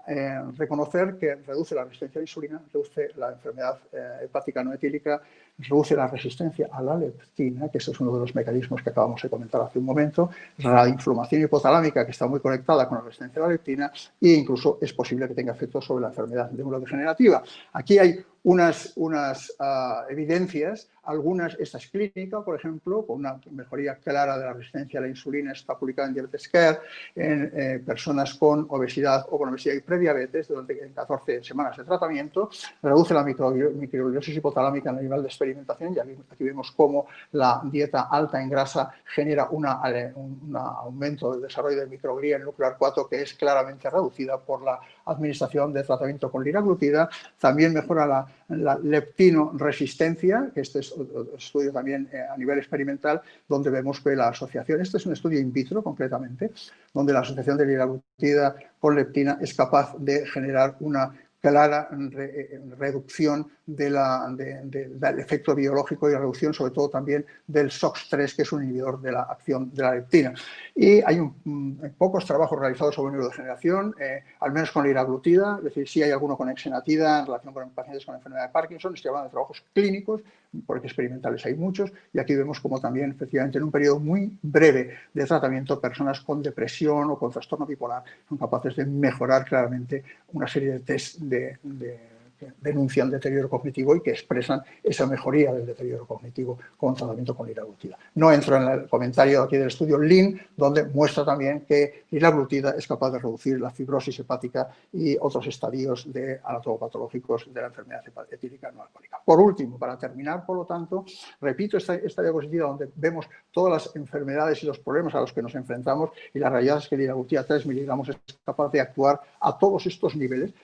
reconocer que reduce la resistencia a la insulina, reduce la enfermedad hepática no etílica, reduce la resistencia a la leptina, que ese es uno de los mecanismos que acabamos de comentar hace un momento, la inflamación hipotalámica, que está muy conectada con la resistencia a la leptina, e incluso es posible que tenga efectos sobre la enfermedad neurodegenerativa. Aquí hay unas evidencias, algunas, esta es clínica, por ejemplo, con una mejoría clara de la resistencia a la insulina, está publicada en Diabetes Care, en personas con obesidad o con obesidad y prediabetes durante 14 semanas de tratamiento, reduce la microgliosis hipotalámica en el nivel de experimentación, y aquí vemos cómo la dieta alta en grasa genera un aumento del desarrollo del microglía en el núcleo AR4 que es claramente reducida por la administración de tratamiento con liraglutida. También mejora la leptino resistencia, que este es otro estudio también a nivel experimental, donde vemos que la asociación, este es un estudio in vitro concretamente, donde la asociación de liraglutida con leptina es capaz de generar una clara reducción del efecto biológico y reducción sobre todo también del SOX3, que es un inhibidor de la acción de la leptina. Y hay pocos trabajos realizados sobre neurodegeneración, al menos con liraglutida, es decir, sí hay alguno con exenatida en relación con pacientes con enfermedad de Parkinson. Estoy hablando de trabajos clínicos, porque experimentales hay muchos, y aquí vemos como también, efectivamente, en un periodo muy breve de tratamiento, personas con depresión o con trastorno bipolar son capaces de mejorar claramente una serie de test que denuncian deterioro cognitivo y que expresan esa mejoría del deterioro cognitivo con tratamiento con liraglutida. No entro en el comentario aquí del estudio Lin, donde muestra también que liraglutida es capaz de reducir la fibrosis hepática y otros estadios anatomopatológicos de la enfermedad etílica no alcohólica. Por último, para terminar, por lo tanto, repito esta diapositiva donde vemos todas las enfermedades y los problemas a los que nos enfrentamos, y la realidad es que liraglutida 3 miligramos es capaz de actuar a todos estos niveles,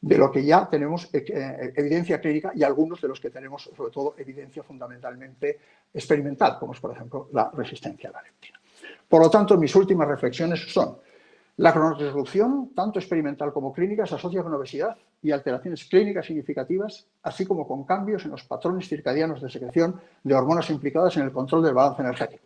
de lo que ya tenemos evidencia clínica y algunos de los que tenemos, sobre todo, evidencia fundamentalmente experimental, como es, por ejemplo, la resistencia a la leptina. Por lo tanto, mis últimas reflexiones son: la cronoreducción, tanto experimental como clínica, se asocia con obesidad y alteraciones clínicas significativas, así como con cambios en los patrones circadianos de secreción de hormonas implicadas en el control del balance energético.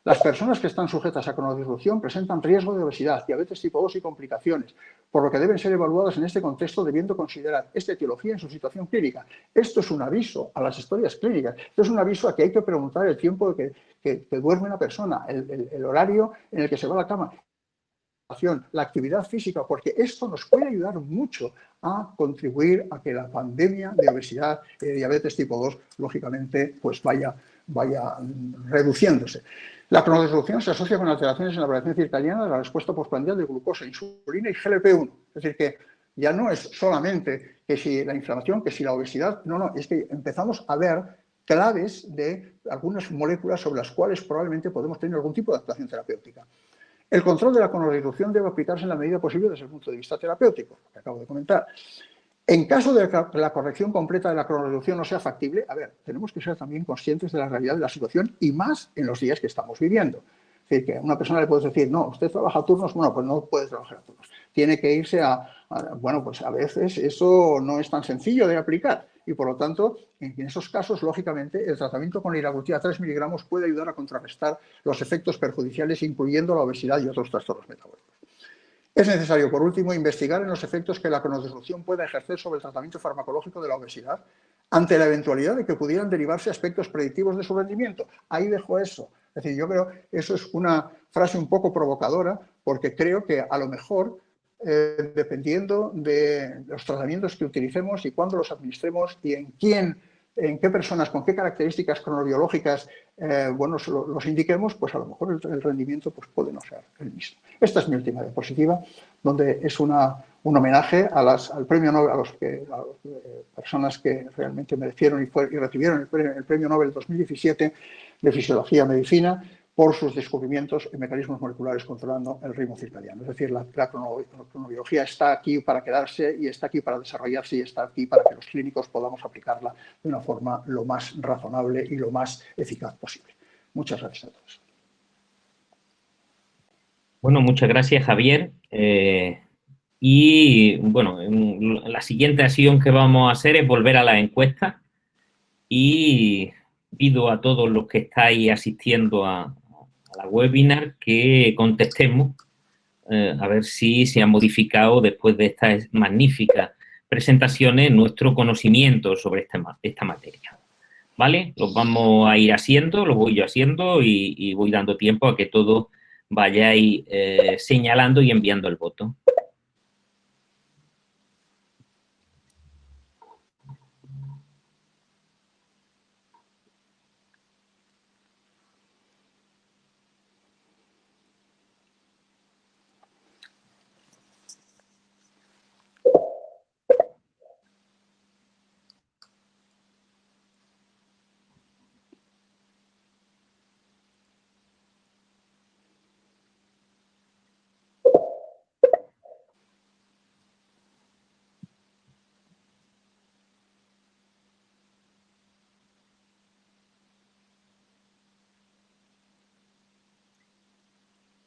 Las personas que están sujetas a cronodirrupción presentan riesgo de obesidad, diabetes tipo 2 y complicaciones, por lo que deben ser evaluadas en este contexto, debiendo considerar esta etiología en su situación clínica. Esto es un aviso a las historias clínicas, esto es un aviso a que hay que preguntar el tiempo que duerme una persona, el horario en el que se va a la cama, la actividad física, porque esto nos puede ayudar mucho a contribuir a que la pandemia de obesidad y de diabetes tipo 2, lógicamente, pues vaya reduciéndose. La cronodirrupción se asocia con alteraciones en la variación circadiana de la respuesta postprandial de glucosa, insulina y GLP-1. Es decir, que ya no es solamente que si la inflamación, que si la obesidad, no, es que empezamos a ver claves de algunas moléculas sobre las cuales probablemente podemos tener algún tipo de actuación terapéutica. El control de la cronodirrupción debe aplicarse en la medida posible desde el punto de vista terapéutico, que acabo de comentar. En caso de que la corrección completa de la cronoreducción no sea factible, tenemos que ser también conscientes de la realidad de la situación y más en los días que estamos viviendo. Es decir, que a una persona le puedes decir, no, usted trabaja a turnos, bueno, pues no puede trabajar a turnos. Tiene que irse bueno, pues a veces eso no es tan sencillo de aplicar y por lo tanto, en esos casos, lógicamente, el tratamiento con liraglutida 3 miligramos puede ayudar a contrarrestar los efectos perjudiciales, incluyendo la obesidad y otros trastornos metabólicos. Es necesario, por último, investigar en los efectos que la cronodirrupción pueda ejercer sobre el tratamiento farmacológico de la obesidad ante la eventualidad de que pudieran derivarse aspectos predictivos de su rendimiento. Ahí dejo eso. Es decir, yo creo que eso es una frase un poco provocadora porque creo que a lo mejor, dependiendo de los tratamientos que utilicemos y cuándo los administremos y en quién en qué personas, con qué características cronobiológicas bueno, los indiquemos, pues a lo mejor el rendimiento pues, puede no ser el mismo. Esta es mi última diapositiva, donde es un homenaje al premio Nobel, a las personas que realmente merecieron y recibieron el premio Nobel 2017 de Fisiología y Medicina por sus descubrimientos en mecanismos moleculares controlando el ritmo circadiano. Es decir, la cronobiología está aquí para quedarse y está aquí para desarrollarse y está aquí para que los clínicos podamos aplicarla de una forma lo más razonable y lo más eficaz posible. Muchas gracias a todos. Bueno, muchas gracias, Javier. Y bueno, la siguiente acción que vamos a hacer es volver a la encuesta y pido a todos los que estáis asistiendo a la webinar que contestemos a ver si se ha modificado después de estas magníficas presentaciones nuestro conocimiento sobre esta materia. ¿Vale? Los vamos a ir haciendo, los voy yo haciendo y voy dando tiempo a que todos vayáis señalando y enviando el voto.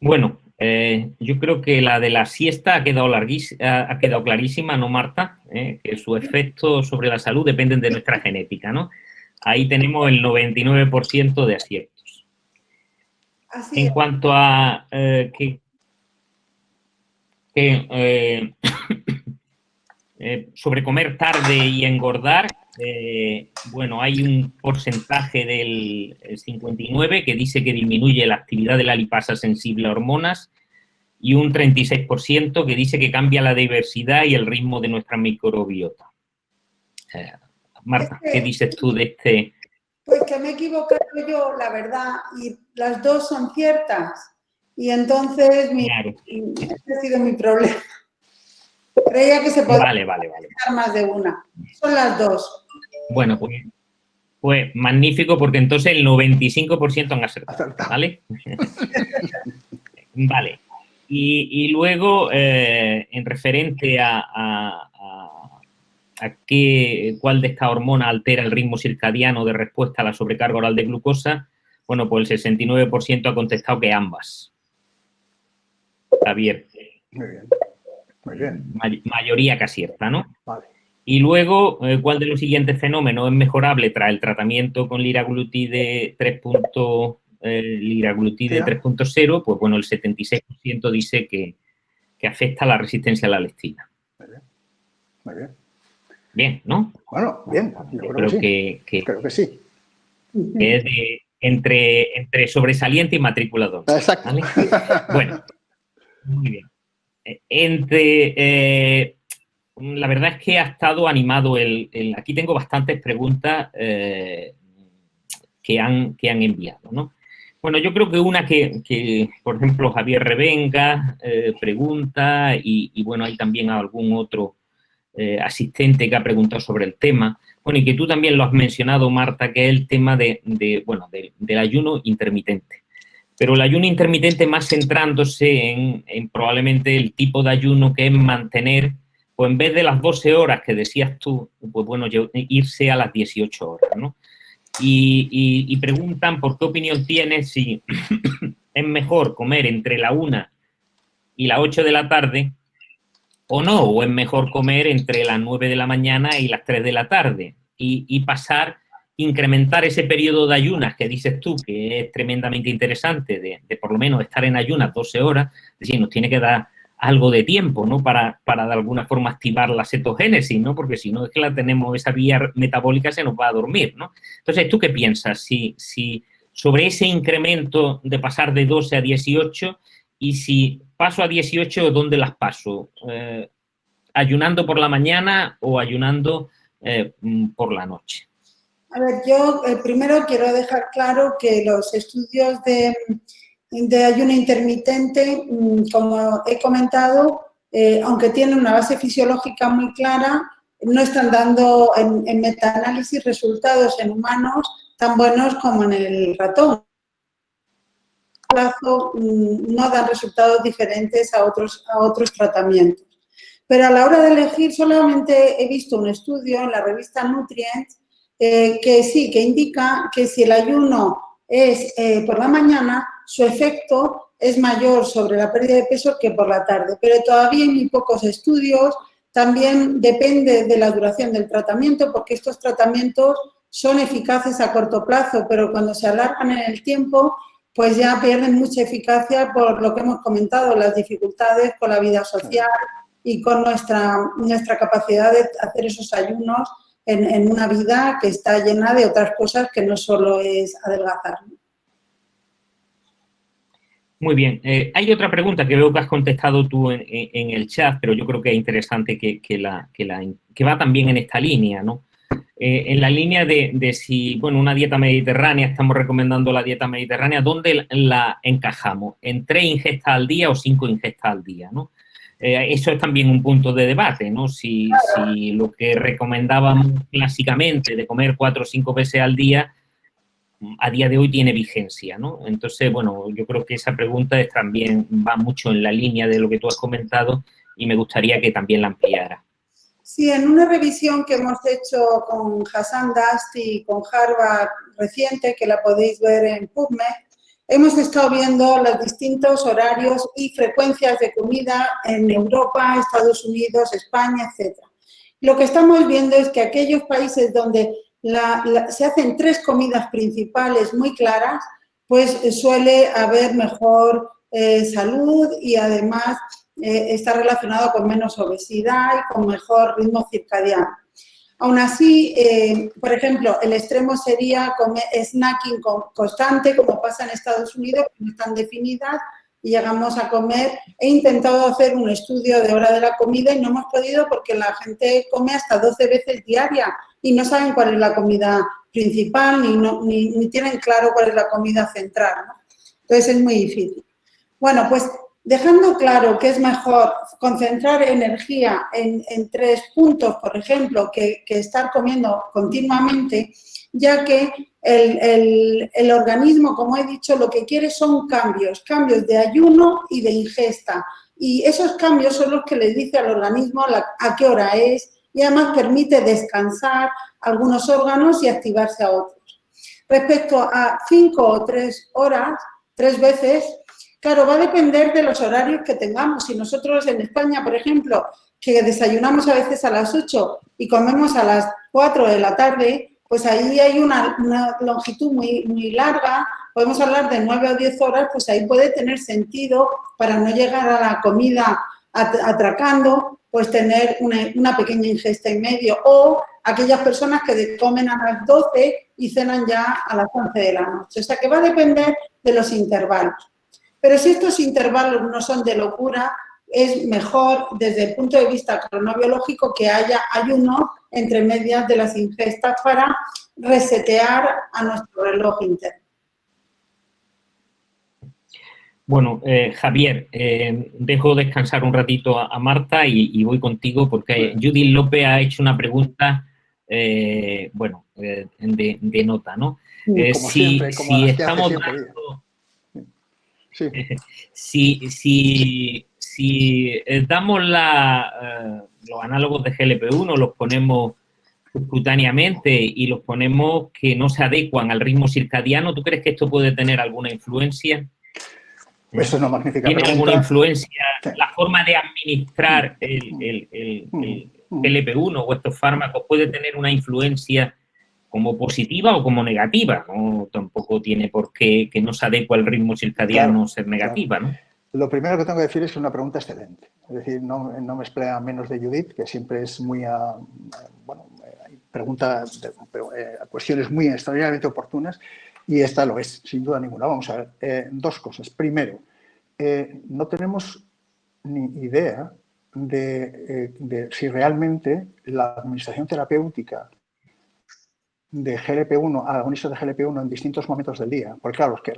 Bueno, yo creo que la de la siesta ha quedado ha quedado clarísima, ¿no, Marta? Que su efecto sobre la salud dependen de nuestra genética, ¿no? Ahí tenemos el 99% de aciertos. Así en es. cuanto a sobre comer tarde y engordar, bueno, hay un porcentaje del 59 que dice que disminuye la actividad de la lipasa sensible a hormonas y un 36% que dice que cambia la diversidad y el ritmo de nuestra microbiota. Marta, ¿qué dices tú de este? Pues que me he equivocado yo, la verdad, y las dos son ciertas. Y entonces Claro. ese ha sido mi problema. Creía que se podía Vale. más de una. Son las dos. Bueno, pues magnífico, porque entonces el 95% han acertado, ¿vale? Vale. Y luego, en referente a cuál de estas hormonas altera el ritmo circadiano de respuesta a la sobrecarga oral de glucosa, bueno, pues el 69% ha contestado que ambas. Javier. Muy bien. Mayoría que acierta, ¿no? Vale. Y luego, ¿cuál de los siguientes fenómenos es mejorable tras el tratamiento con liraglutide 3.0? Pues bueno, el 76% dice que afecta a la resistencia a la lectina. Muy bien. Bien, ¿no? Bueno, bien. Yo creo que sí. Creo que sí. Que es entre sobresaliente y matriculador. Exacto. ¿Vale? Bueno, muy bien. La verdad es que ha estado animado aquí tengo bastantes preguntas que han enviado, ¿no? Bueno, yo creo que una que por ejemplo, Javier Revenga pregunta y bueno, hay también algún otro asistente que ha preguntado sobre el tema. Bueno, y que tú también lo has mencionado, Marta, que es el tema del ayuno intermitente. Pero el ayuno intermitente más centrándose en probablemente el tipo de ayuno que es mantener, pues en vez de las 12 horas que decías tú, pues bueno, irse a las 18 horas, ¿no? Y preguntan por qué opinión tienes si es mejor comer entre la 1 y las 8 de la tarde o no, o es mejor comer entre las 9 de la mañana y las 3 de la tarde y incrementar ese periodo de ayunas que dices tú, que es tremendamente interesante, de por lo menos estar en ayunas 12 horas, es decir, nos tiene que dar algo de tiempo, ¿no? Para de alguna forma activar la cetogénesis, ¿no? Porque si no es que la tenemos, esa vía metabólica se nos va a dormir, ¿no? Entonces, ¿tú qué piensas? Si sobre ese incremento de pasar de 12 a 18 y si paso a 18, ¿dónde las paso? ¿Ayunando por la mañana o ayunando por la noche? A ver, yo primero quiero dejar claro que los estudios de ayuno intermitente, como he comentado, aunque tienen una base fisiológica muy clara, no están dando en metaanálisis resultados en humanos tan buenos como en el ratón. A plazo no dan resultados diferentes a otros tratamientos. Pero a la hora de elegir solamente he visto un estudio en la revista Nutrients que sí, que indica que si el ayuno es por la mañana, su efecto es mayor sobre la pérdida de peso que por la tarde. Pero todavía hay muy pocos estudios, también depende de la duración del tratamiento, porque estos tratamientos son eficaces a corto plazo, pero cuando se alargan en el tiempo, pues ya pierden mucha eficacia por lo que hemos comentado, las dificultades con la vida social y con nuestra capacidad de hacer esos ayunos en una vida que está llena de otras cosas que no solo es adelgazar. Muy bien. Hay otra pregunta que veo que has contestado tú en el chat, pero yo creo que es interesante que va también en esta línea, ¿no? En la línea de si, bueno, una dieta mediterránea, estamos recomendando la dieta mediterránea, ¿dónde la encajamos? ¿En 3 ingestas al día o 5 ingestas al día, ¿no? Eso es también un punto de debate, ¿no? Si lo que recomendábamos clásicamente de comer 4 o 5 veces al día, a día de hoy tiene vigencia, ¿no? Entonces, bueno, yo creo que esa pregunta también va mucho en la línea de lo que tú has comentado y me gustaría que también la ampliara. Sí, en una revisión que hemos hecho con Hassan Dasti y con Harvard reciente, que la podéis ver en PubMed, hemos estado viendo los distintos horarios y frecuencias de comida en Europa, Estados Unidos, España, etc. Lo que estamos viendo es que aquellos países donde se hacen 3 comidas principales muy claras, pues suele haber mejor salud y además está relacionado con menos obesidad y con mejor ritmo circadiano. Aún así, por ejemplo, el extremo sería comer snacking constante, como pasa en Estados Unidos, que no están definidas, y llegamos a comer. He intentado hacer un estudio de hora de la comida y no hemos podido porque la gente come hasta 12 veces diaria y no saben cuál es la comida principal ni tienen claro cuál es la comida central, ¿no? Entonces es muy difícil. Bueno, pues dejando claro que es mejor concentrar energía en 3 puntos, por ejemplo, que estar comiendo continuamente, ya que el organismo, como he dicho, lo que quiere son cambios de ayuno y de ingesta. Y esos cambios son los que le dice al organismo a qué hora es y además permite descansar algunos órganos y activarse a otros. Respecto a 5 o 3 horas, 3 veces, claro, va a depender de los horarios que tengamos. Si nosotros en España, por ejemplo, que desayunamos a veces a las 8 y comemos a las 4 de la tarde, pues ahí hay una longitud muy larga, podemos hablar de 9 o 10 horas, pues ahí puede tener sentido para no llegar a la comida atracando, pues tener una pequeña ingesta en medio. O aquellas personas que comen a las 12 y cenan ya a las 11 de la noche. O sea que va a depender de los intervalos. Pero si estos intervalos no son de locura, es mejor desde el punto de vista cronobiológico que haya ayuno entre medias de las ingestas para resetear a nuestro reloj interno. Bueno, Javier, dejo descansar un ratito a Marta y voy contigo porque Judith López ha hecho una pregunta, de nota, ¿no? Como siempre, como si las que estamos hace siempre. Sí. Si damos los análogos de GLP-1, los ponemos subcutáneamente y los ponemos que no se adecuan al ritmo circadiano, ¿tú crees que esto puede tener alguna influencia? Eso es una magnífica ¿Tiene pregunta. alguna influencia Sí. la forma de administrar el GLP-1 o estos fármacos? ¿Puede tener una influencia como positiva o como negativa? No, tampoco tiene por qué que no se adecua al ritmo circadiano ser negativa, ¿no? Lo primero que tengo que decir es que es una pregunta excelente. Es decir, no me explica menos de Judith, que siempre es muy, pregunta cuestiones muy extraordinariamente oportunas, y esta lo es, sin duda ninguna. Vamos a ver, 2 cosas. Primero, no tenemos ni idea de si realmente la administración terapéutica de GLP-1 a agonistas de GLP-1 en distintos momentos del día, porque claro, es que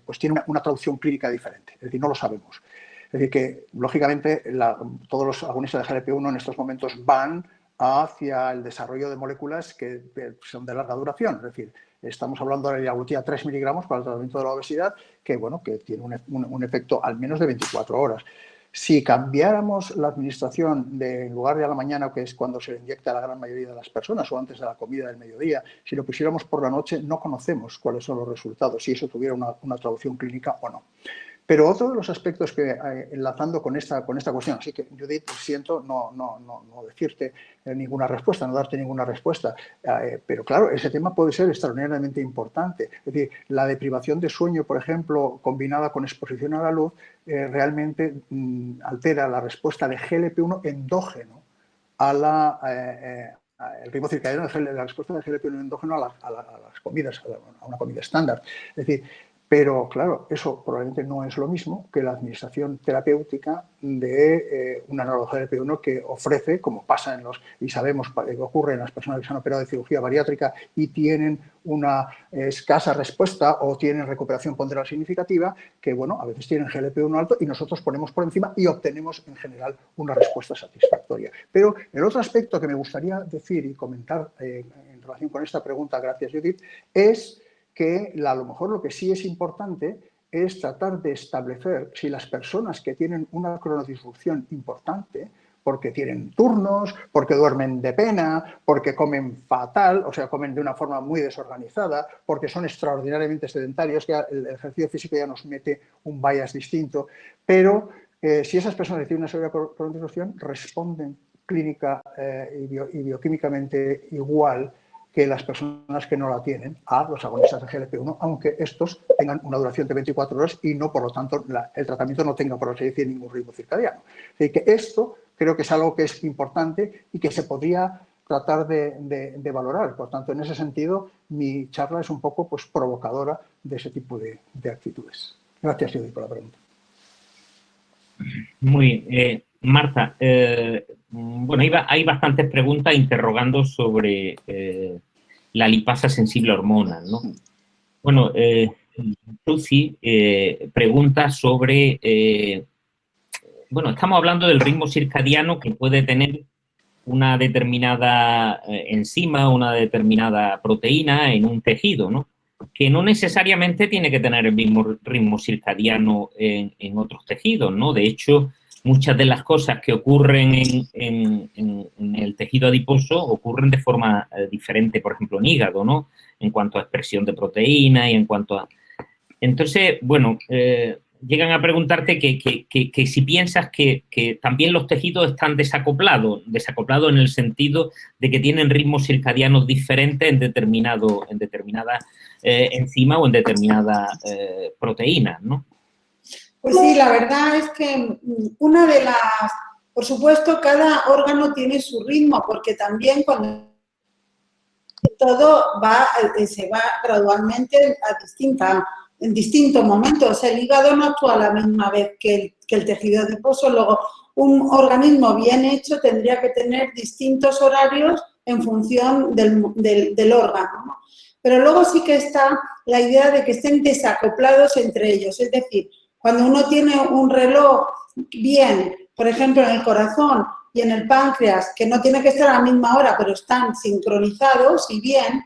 pues tiene una traducción clínica diferente, es decir, no lo sabemos. Es decir, que lógicamente todos los agonistas de GLP-1 en estos momentos van hacia el desarrollo de moléculas que son de larga duración, es decir, estamos hablando de la liraglutida 3 miligramos para el tratamiento de la obesidad, que, bueno, que tiene un efecto al menos de 24 horas. Si cambiáramos la administración en lugar de a la mañana, que es cuando se le inyecta a la gran mayoría de las personas, o antes de la comida del mediodía, si lo pusiéramos por la noche, no conocemos cuáles son los resultados, si eso tuviera una traducción clínica o no. Pero otro de los aspectos que, enlazando con esta cuestión, así que Judith, siento no decirte ninguna respuesta, no darte ninguna respuesta, pero claro, ese tema puede ser extraordinariamente importante. Es decir, la deprivación de sueño, por ejemplo, combinada con exposición a la luz, realmente altera la respuesta de GLP-1 endógeno el ritmo circadiano, la respuesta de GLP-1 endógeno a las comidas, a una comida estándar. Es decir, pero, claro, eso probablemente no es lo mismo que la administración terapéutica de una GLP-1 que ofrece, como pasa y sabemos que ocurre en las personas que se han operado de cirugía bariátrica y tienen una escasa respuesta o tienen recuperación ponderal significativa, que, bueno, a veces tienen GLP-1 alto y nosotros ponemos por encima y obtenemos, en general, una respuesta satisfactoria. Pero el otro aspecto que me gustaría decir y comentar en relación con esta pregunta, gracias, Judith, es que a lo mejor lo que sí es importante es tratar de establecer si las personas que tienen una cronodisrupción importante, porque tienen turnos, porque duermen de pena, porque comen fatal, o sea, comen de una forma muy desorganizada, porque son extraordinariamente sedentarios, que el ejercicio físico ya nos mete un bias distinto, pero si esas personas que tienen una severa cronodisrupción responden clínica y bioquímicamente igual que las personas que no la tienen a los agonistas de GLP-1, aunque estos tengan una duración de 24 horas y no, por lo tanto, el tratamiento no tenga, por así decir, ningún ritmo circadiano. Así que esto creo que es algo que es importante y que se podría tratar de valorar. Por tanto, en ese sentido, mi charla es un poco pues, provocadora de ese tipo de actitudes. Gracias, Judith, por la pregunta. Muy bien. Marta, bueno, hay bastantes preguntas interrogando sobre la lipasa sensible a hormonas, ¿no? Bueno, Lucy pregunta sobre, bueno, estamos hablando del ritmo circadiano que puede tener una determinada enzima, una determinada proteína en un tejido, ¿no? Que no necesariamente tiene que tener el mismo ritmo circadiano en otros tejidos, ¿no? De hecho, muchas de las cosas que ocurren en el tejido adiposo ocurren de forma diferente, por ejemplo, en hígado, ¿no? En cuanto a expresión de proteína y en cuanto a... Entonces, bueno, llegan a preguntarte que si piensas que también los tejidos están desacoplados en el sentido de que tienen ritmos circadianos diferentes en determinada enzima o en determinadas proteínas, ¿no? Pues sí, la verdad es que por supuesto, cada órgano tiene su ritmo, porque también cuando todo se va gradualmente en distintos momentos. El hígado no actúa a la misma vez que el tejido adiposo. Luego, un organismo bien hecho tendría que tener distintos horarios en función del órgano, ¿no? Pero luego sí que está la idea de que estén desacoplados entre ellos. Es decir, cuando uno tiene un reloj bien, por ejemplo, en el corazón y en el páncreas, que no tiene que estar a la misma hora, pero están sincronizados y bien,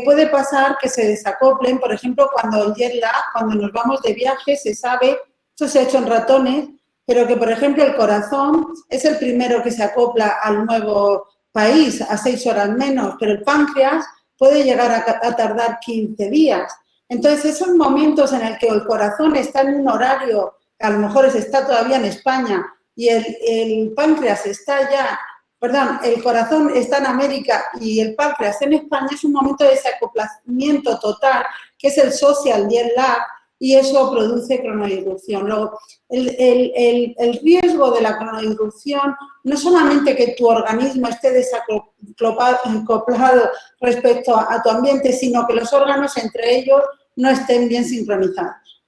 puede pasar que se desacoplen, por ejemplo, cuando el jet lag, cuando nos vamos de viaje, se sabe, esto se ha hecho en ratones, pero que, por ejemplo, el corazón es el primero que se acopla al nuevo país a 6 horas menos, pero el páncreas puede llegar a tardar 15 días. Entonces, esos momentos en el que el corazón está en un horario, a lo mejor está todavía en España, y el páncreas está ya, perdón, el corazón está en América y el páncreas en España, es un momento de desacoplamiento total, que es el social jet lag, y eso produce cronodisrupción. Luego, el riesgo de la cronodisrupción no solamente que tu organismo esté desacoplado respecto a tu ambiente, sino que los órganos entre ellos no estén bien sincronizados.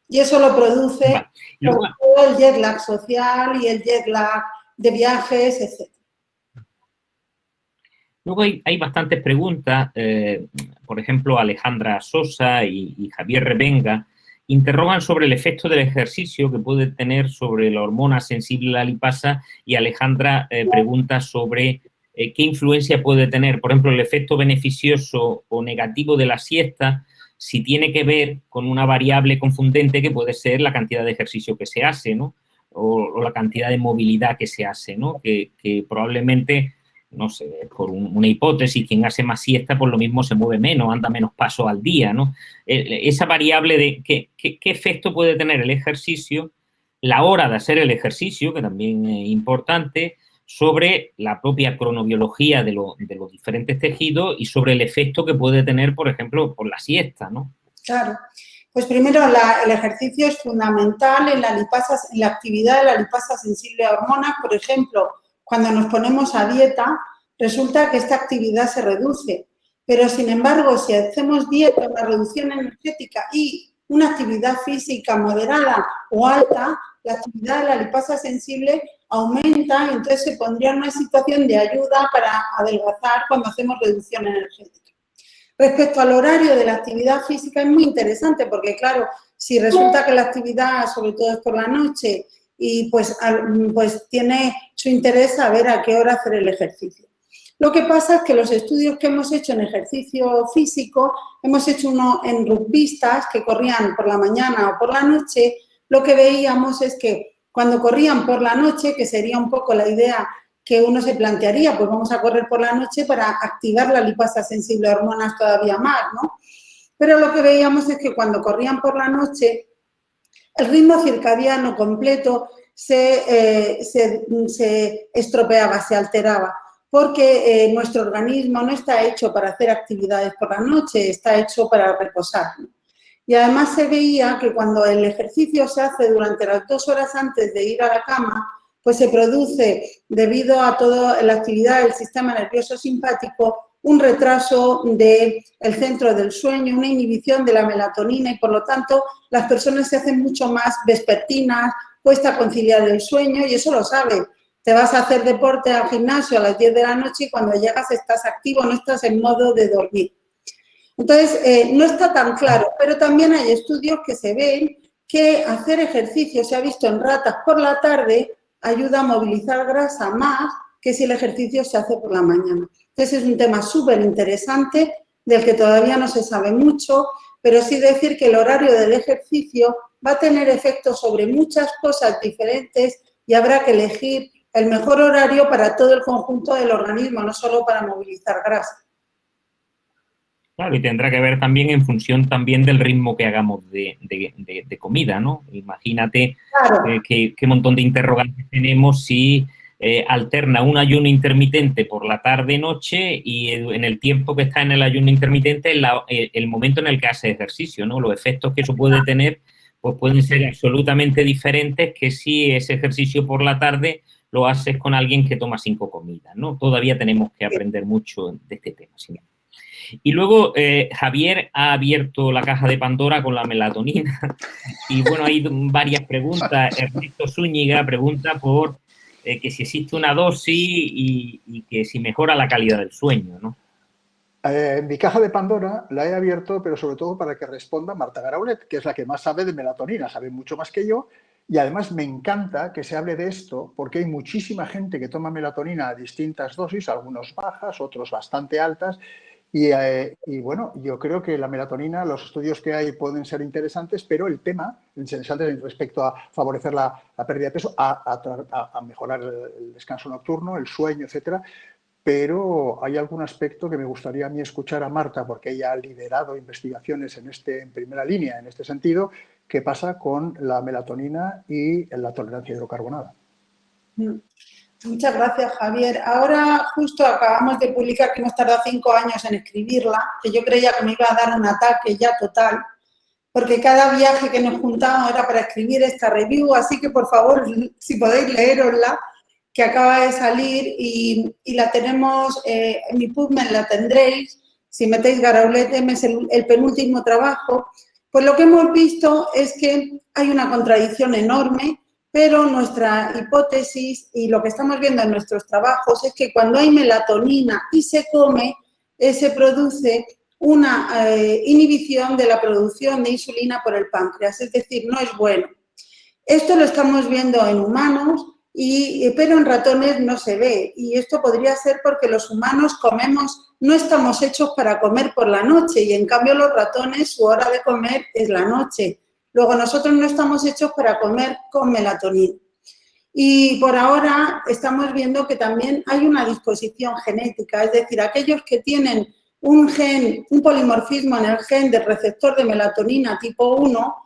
Y eso lo produce todo el jet lag social y el jet lag de viajes, etc. Luego hay bastantes preguntas, por ejemplo, Alejandra Sosa y Javier Revenga interrogan sobre el efecto del ejercicio que puede tener sobre la hormona sensible a la lipasa, y Alejandra pregunta sobre qué influencia puede tener, por ejemplo, el efecto beneficioso o negativo de la siesta, si tiene que ver con una variable confundente que puede ser la cantidad de ejercicio que se hace, ¿no? O la cantidad de movilidad que se hace, ¿no? Que probablemente, no sé, por una hipótesis, quien hace más siesta, por lo mismo se mueve menos, anda menos pasos al día, ¿no? Esa variable de qué efecto puede tener el ejercicio, la hora de hacer el ejercicio, que también es importante, sobre la propia cronobiología de los diferentes tejidos y sobre el efecto que puede tener, por ejemplo, por la siesta, ¿no? Claro. Pues primero, el ejercicio es fundamental en la actividad de la lipasa sensible a hormonas. Por ejemplo, cuando nos ponemos a dieta, resulta que esta actividad se reduce. Pero, sin embargo, si hacemos dieta, una reducción energética y una actividad física moderada o alta, la actividad de la lipasa sensible aumenta y entonces se pondría en una situación de ayuda para adelgazar cuando hacemos reducción energética. Respecto al horario de la actividad física es muy interesante porque, claro, si resulta que la actividad sobre todo es por la noche y pues tiene su interés saber a qué hora hacer el ejercicio. Lo que pasa es que los estudios que hemos hecho en ejercicio físico, hemos hecho uno en rugbistas que corrían por la mañana o por la noche, lo que veíamos es que cuando corrían por la noche, que sería un poco la idea que uno se plantearía, pues vamos a correr por la noche para activar la lipasa sensible a hormonas todavía más, ¿no? Pero lo que veíamos es que cuando corrían por la noche, el ritmo circadiano completo se estropeaba, se alteraba, porque nuestro organismo no está hecho para hacer actividades por la noche, está hecho para reposar, ¿no? Y además se veía que cuando el ejercicio se hace durante las 2 horas antes de ir a la cama, pues se produce, debido a toda la actividad del sistema nervioso simpático, un retraso del centro del sueño, una inhibición de la melatonina y, por lo tanto, las personas se hacen mucho más vespertinas, cuesta conciliar el sueño y eso lo sabe. Te vas a hacer deporte al gimnasio a las 10 de la noche y cuando llegas estás activo, no estás en modo de dormir. Entonces, no está tan claro, pero también hay estudios que se ven que hacer ejercicio, se ha visto en ratas por la tarde, ayuda a movilizar grasa más que si el ejercicio se hace por la mañana. Entonces, es un tema súper interesante del que todavía no se sabe mucho, pero sí decir que el horario del ejercicio va a tener efectos sobre muchas cosas diferentes y habrá que elegir el mejor horario para todo el conjunto del organismo, no solo para movilizar grasa. Claro, y tendrá que ver también en función también del ritmo que hagamos de comida, ¿no? Imagínate Claro. qué montón de interrogantes tenemos si alterna un ayuno intermitente por la tarde-noche y en el tiempo que está en el ayuno intermitente el momento en el que hace ejercicio, ¿no? Los efectos que eso puede tener pues pueden ser absolutamente diferentes que si ese ejercicio por la tarde lo haces con alguien que toma 5 comidas, ¿no? Todavía tenemos que aprender mucho de este tema. ¿Sí? Y luego Javier ha abierto la caja de Pandora con la melatonina y bueno, hay varias preguntas. Ernesto Zúñiga pregunta por que si existe una dosis y que si mejora la calidad del sueño, ¿no? Mi caja de Pandora la he abierto, pero sobre todo para que responda Marta Garaulet, que es la que más sabe de melatonina, sabe mucho más que yo, y además me encanta que se hable de esto porque hay muchísima gente que toma melatonina a distintas dosis, algunos bajas, otros bastante altas, y bueno, yo creo que la melatonina, los estudios que hay pueden ser interesantes, pero el tema interesante respecto a favorecer la pérdida de peso, a mejorar el descanso nocturno, el sueño, etcétera. Pero hay algún aspecto que me gustaría a mí escuchar a Marta, porque ella ha liderado investigaciones en primera línea en este sentido, qué pasa con la melatonina y la tolerancia hidrocarbonada. Muchas gracias, Javier. Ahora justo acabamos de publicar que hemos tardado 5 años en escribirla, que yo creía que me iba a dar un ataque ya total, porque cada viaje que nos juntábamos era para escribir esta review, así que por favor, si podéis leerosla, que acaba de salir y la tenemos en mi PubMed, la tendréis, si metéis Garaulet M es el penúltimo trabajo. Pues lo que hemos visto es que hay una contradicción enorme pero nuestra hipótesis y lo que estamos viendo en nuestros trabajos es que cuando hay melatonina y se come, se produce una inhibición de la producción de insulina por el páncreas, es decir, no es bueno. Esto lo estamos viendo en humanos, pero en ratones no se ve, y esto podría ser porque los humanos comemos, no estamos hechos para comer por la noche, y en cambio los ratones su hora de comer es la noche. Luego nosotros no estamos hechos para comer con melatonina. Y por ahora estamos viendo que también hay una disposición genética, es decir, aquellos que tienen un gen, un polimorfismo en el gen del receptor de melatonina tipo 1,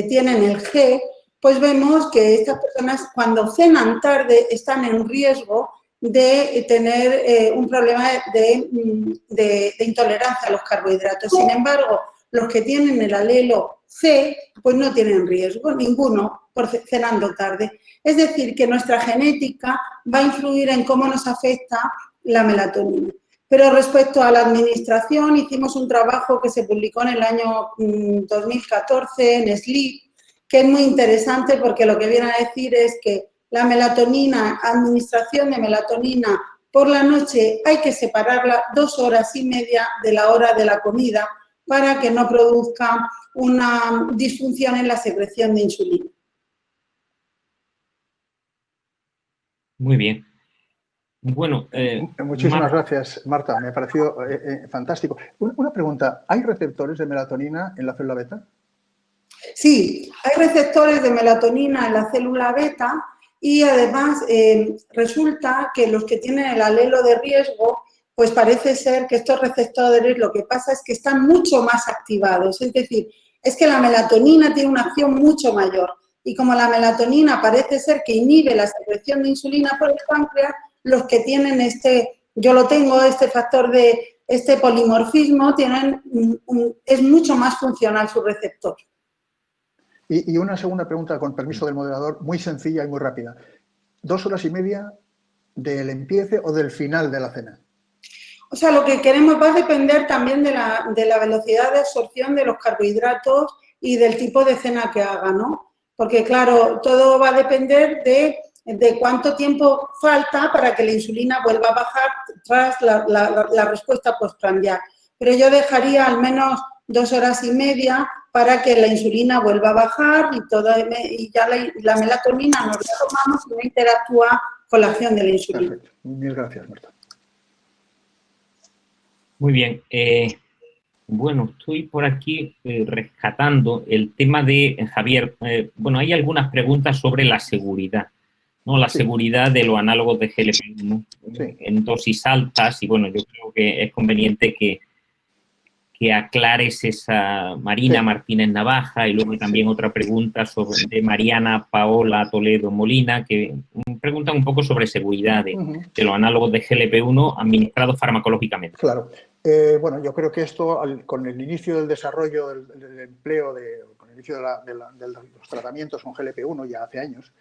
tienen el G, pues vemos que estas personas cuando cenan tarde están en riesgo de tener un problema de intolerancia a los carbohidratos. Sin embargo, los que tienen el alelo C, pues no tienen riesgo, ninguno, por cenando tarde. Es decir, que nuestra genética va a influir en cómo nos afecta la melatonina. Pero respecto a la administración, hicimos un trabajo que se publicó en el año 2014 en Sleep, que es muy interesante porque lo que viene a decir es que la melatonina, administración de melatonina por la noche, hay que separarla 2 horas y media de la hora de la comida para que no produzca una disfunción en la secreción de insulina. Muy bien. Bueno, muchísimas gracias, Marta. Me ha parecido fantástico. Una pregunta. ¿Hay receptores de melatonina en la célula beta? Sí, hay receptores de melatonina en la célula beta y además resulta que los que tienen el alelo de riesgo, pues parece ser que estos receptores lo que pasa es que están mucho más activados. Es decir, es que la melatonina tiene una acción mucho mayor y como la melatonina parece ser que inhibe la secreción de insulina por el páncreas, los que tienen este factor de este polimorfismo, es mucho más funcional su receptor. Y una segunda pregunta, con permiso del moderador, muy sencilla y muy rápida. 2 horas y media del empiece o del final de la cena. O sea, lo que queremos va a depender también de la velocidad de absorción de los carbohidratos y del tipo de cena que haga, ¿no? Porque, claro, todo va a depender de cuánto tiempo falta para que la insulina vuelva a bajar tras la respuesta postprandial. Pero yo dejaría al menos 2 horas y media para que la insulina vuelva a bajar y ya la melatonina nos la tomamos y no interactúa con la acción de la insulina. Perfecto. Mil gracias, Marta. Muy bien. Bueno, estoy por aquí rescatando el tema de Javier. Bueno, hay algunas preguntas sobre la seguridad, ¿no? La seguridad de los análogos de GLP-1 en dosis altas, y bueno, yo creo que es conveniente que aclares esa Marina Martínez Navaja, y luego también otra pregunta de Mariana Paola Toledo Molina, que preguntan un poco sobre seguridad de los análogos de GLP-1 administrados farmacológicamente. Claro. Bueno, yo creo que esto, con el inicio del desarrollo del empleo, con el inicio de los tratamientos con GLP-1 ya hace años,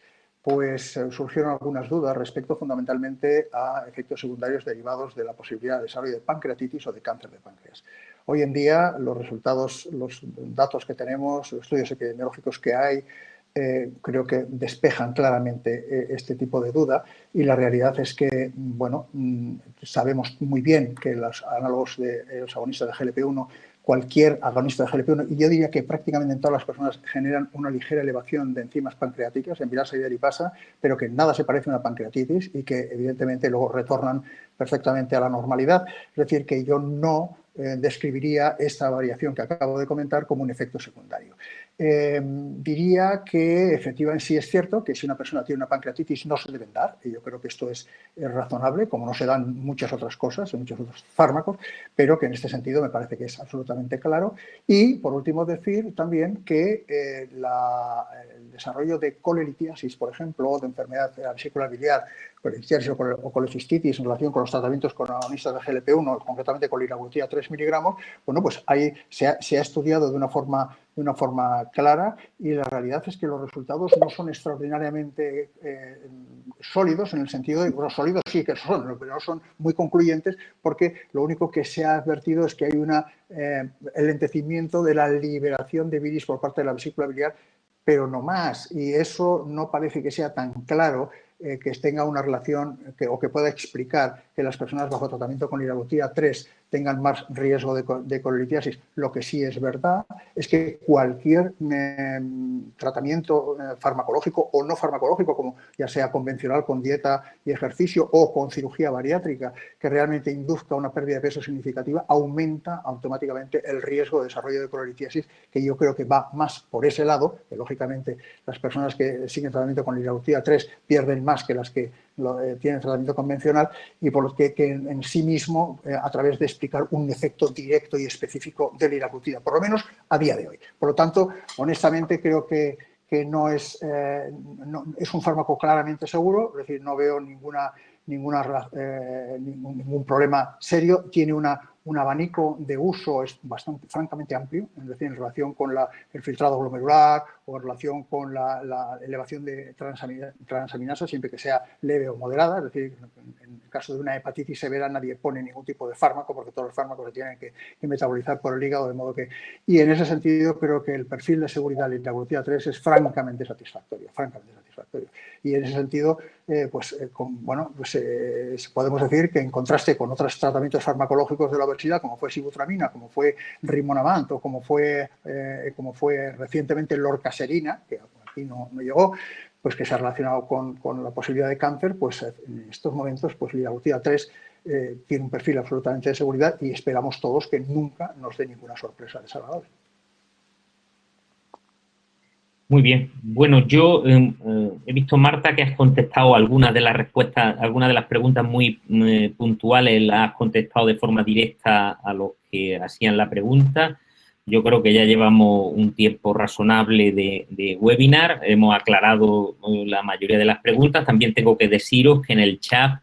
pues surgieron algunas dudas respecto fundamentalmente a efectos secundarios derivados de la posibilidad de desarrollo de pancreatitis o de cáncer de páncreas. Hoy en día los resultados, los datos que tenemos, los estudios epidemiológicos que hay, creo que despejan claramente este tipo de duda, y la realidad es que, bueno, sabemos muy bien que los análogos de los agonistas de GLP-1, cualquier agonista de GLP-1, y yo diría que prácticamente en todas las personas generan una ligera elevación de enzimas pancreáticas, en virasa y deripasa, pero que nada se parece a una pancreatitis y que evidentemente luego retornan perfectamente a la normalidad. Es decir, que yo no describiría esta variación que acabo de comentar como un efecto secundario. Diría que efectivamente sí es cierto que si una persona tiene una pancreatitis no se deben dar, y yo creo que esto es razonable, como no se dan muchas otras cosas, en muchos otros fármacos, pero que en este sentido me parece que es absolutamente claro. Y por último decir también que el desarrollo de colelitiasis, por ejemplo, o de enfermedad de la vesícula biliar, colelitiasis o colecistitis en relación con los tratamientos con agonistas de GLP-1, concretamente con liraglutida 3 miligramos, bueno, pues ahí se ha estudiado de una forma clara, y la realidad es que los resultados no son extraordinariamente sólidos, en el sentido de, bueno, sólidos sí que son, pero no son muy concluyentes, porque lo único que se ha advertido es que hay el lentecimiento de la liberación de bilis por parte de la vesícula biliar pero no más. Y eso no parece que sea tan claro que tenga una relación o que pueda explicar que las personas bajo tratamiento con liraglutida 3 tengan más riesgo de colelitiasis. Lo que sí es verdad es que cualquier tratamiento farmacológico o no farmacológico, como ya sea convencional con dieta y ejercicio o con cirugía bariátrica, que realmente induzca una pérdida de peso significativa, aumenta automáticamente el riesgo de desarrollo de colelitiasis, que yo creo que va más por ese lado, que lógicamente las personas que siguen tratamiento con liraglutida 3 pierden más que las que tienen tratamiento convencional, y por lo que en sí mismo, a través de explicar un efecto directo y específico de liraglutida, por lo menos a día de hoy. Por lo tanto, honestamente creo que no es un fármaco claramente seguro, es decir, no veo ningún problema serio. Tiene un abanico de uso francamente amplio, es decir, en relación con el filtrado glomerular o en relación con la elevación de transaminasa, siempre que sea leve o moderada. Es decir, en el caso de una hepatitis severa nadie pone ningún tipo de fármaco, porque todos los fármacos se tienen que metabolizar por el hígado, de modo que... Y en ese sentido creo que el perfil de seguridad de liraglutida 3 es francamente satisfactorio, Y en ese sentido, podemos decir que en contraste con otros tratamientos farmacológicos de la obesidad, como fue sibutramina, como fue rimonabant o como fue recientemente lorcaserina, que aquí no llegó, pues que se ha relacionado con la posibilidad de cáncer, pues en estos momentos pues liraglutida 3 tiene un perfil absolutamente de seguridad, y esperamos todos que nunca nos dé ninguna sorpresa desagradable. Muy bien. Bueno, yo he visto, Marta, que has contestado algunas de las respuestas, algunas de las preguntas muy puntuales, las has contestado de forma directa a los que hacían la pregunta. Yo creo que ya llevamos un tiempo razonable de webinar, hemos aclarado la mayoría de las preguntas. También tengo que deciros que en el chat,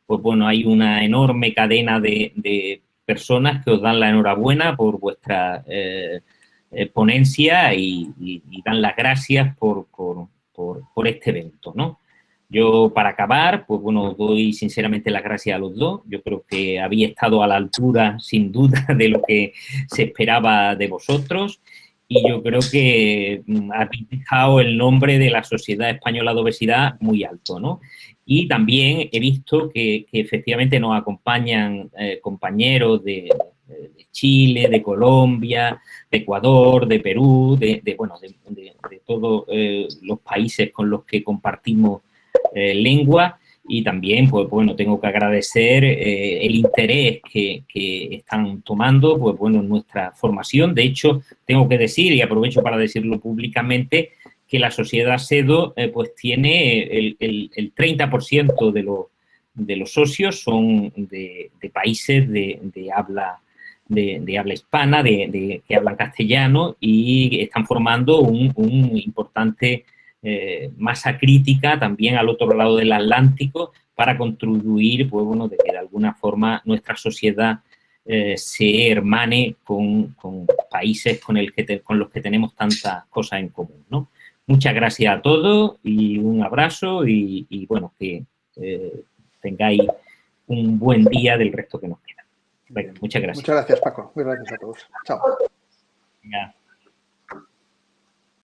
pues bueno, hay una enorme cadena de personas que os dan la enhorabuena por vuestra ponencia y dan las gracias por este evento, ¿no? Yo, para acabar, pues bueno, doy sinceramente las gracias a los dos. Yo creo que había estado a la altura, sin duda, de lo que se esperaba de vosotros, y yo creo que habéis dejado el nombre de la Sociedad Española de Obesidad muy alto, ¿no? Y también he visto que efectivamente nos acompañan compañeros de Chile, de Colombia, de Ecuador, de Perú, de todos los países con los que compartimos lengua. Y también, pues bueno, tengo que agradecer el interés que están tomando, pues bueno, en nuestra formación. De hecho, tengo que decir, y aprovecho para decirlo públicamente, que la Sociedad SEDO pues tiene el 30% de los socios son de países de habla hispana, que hablan castellano, y están formando un importante masa crítica también al otro lado del Atlántico, para contribuir, pues bueno, de que de alguna forma nuestra sociedad se hermane con países con los que tenemos tantas cosas en común, ¿no? Muchas gracias a todos y un abrazo, y bueno, que tengáis un buen día del resto que nos queda. Venga, muchas gracias. Muchas gracias, Paco. Muchas gracias a todos. Chao. Venga.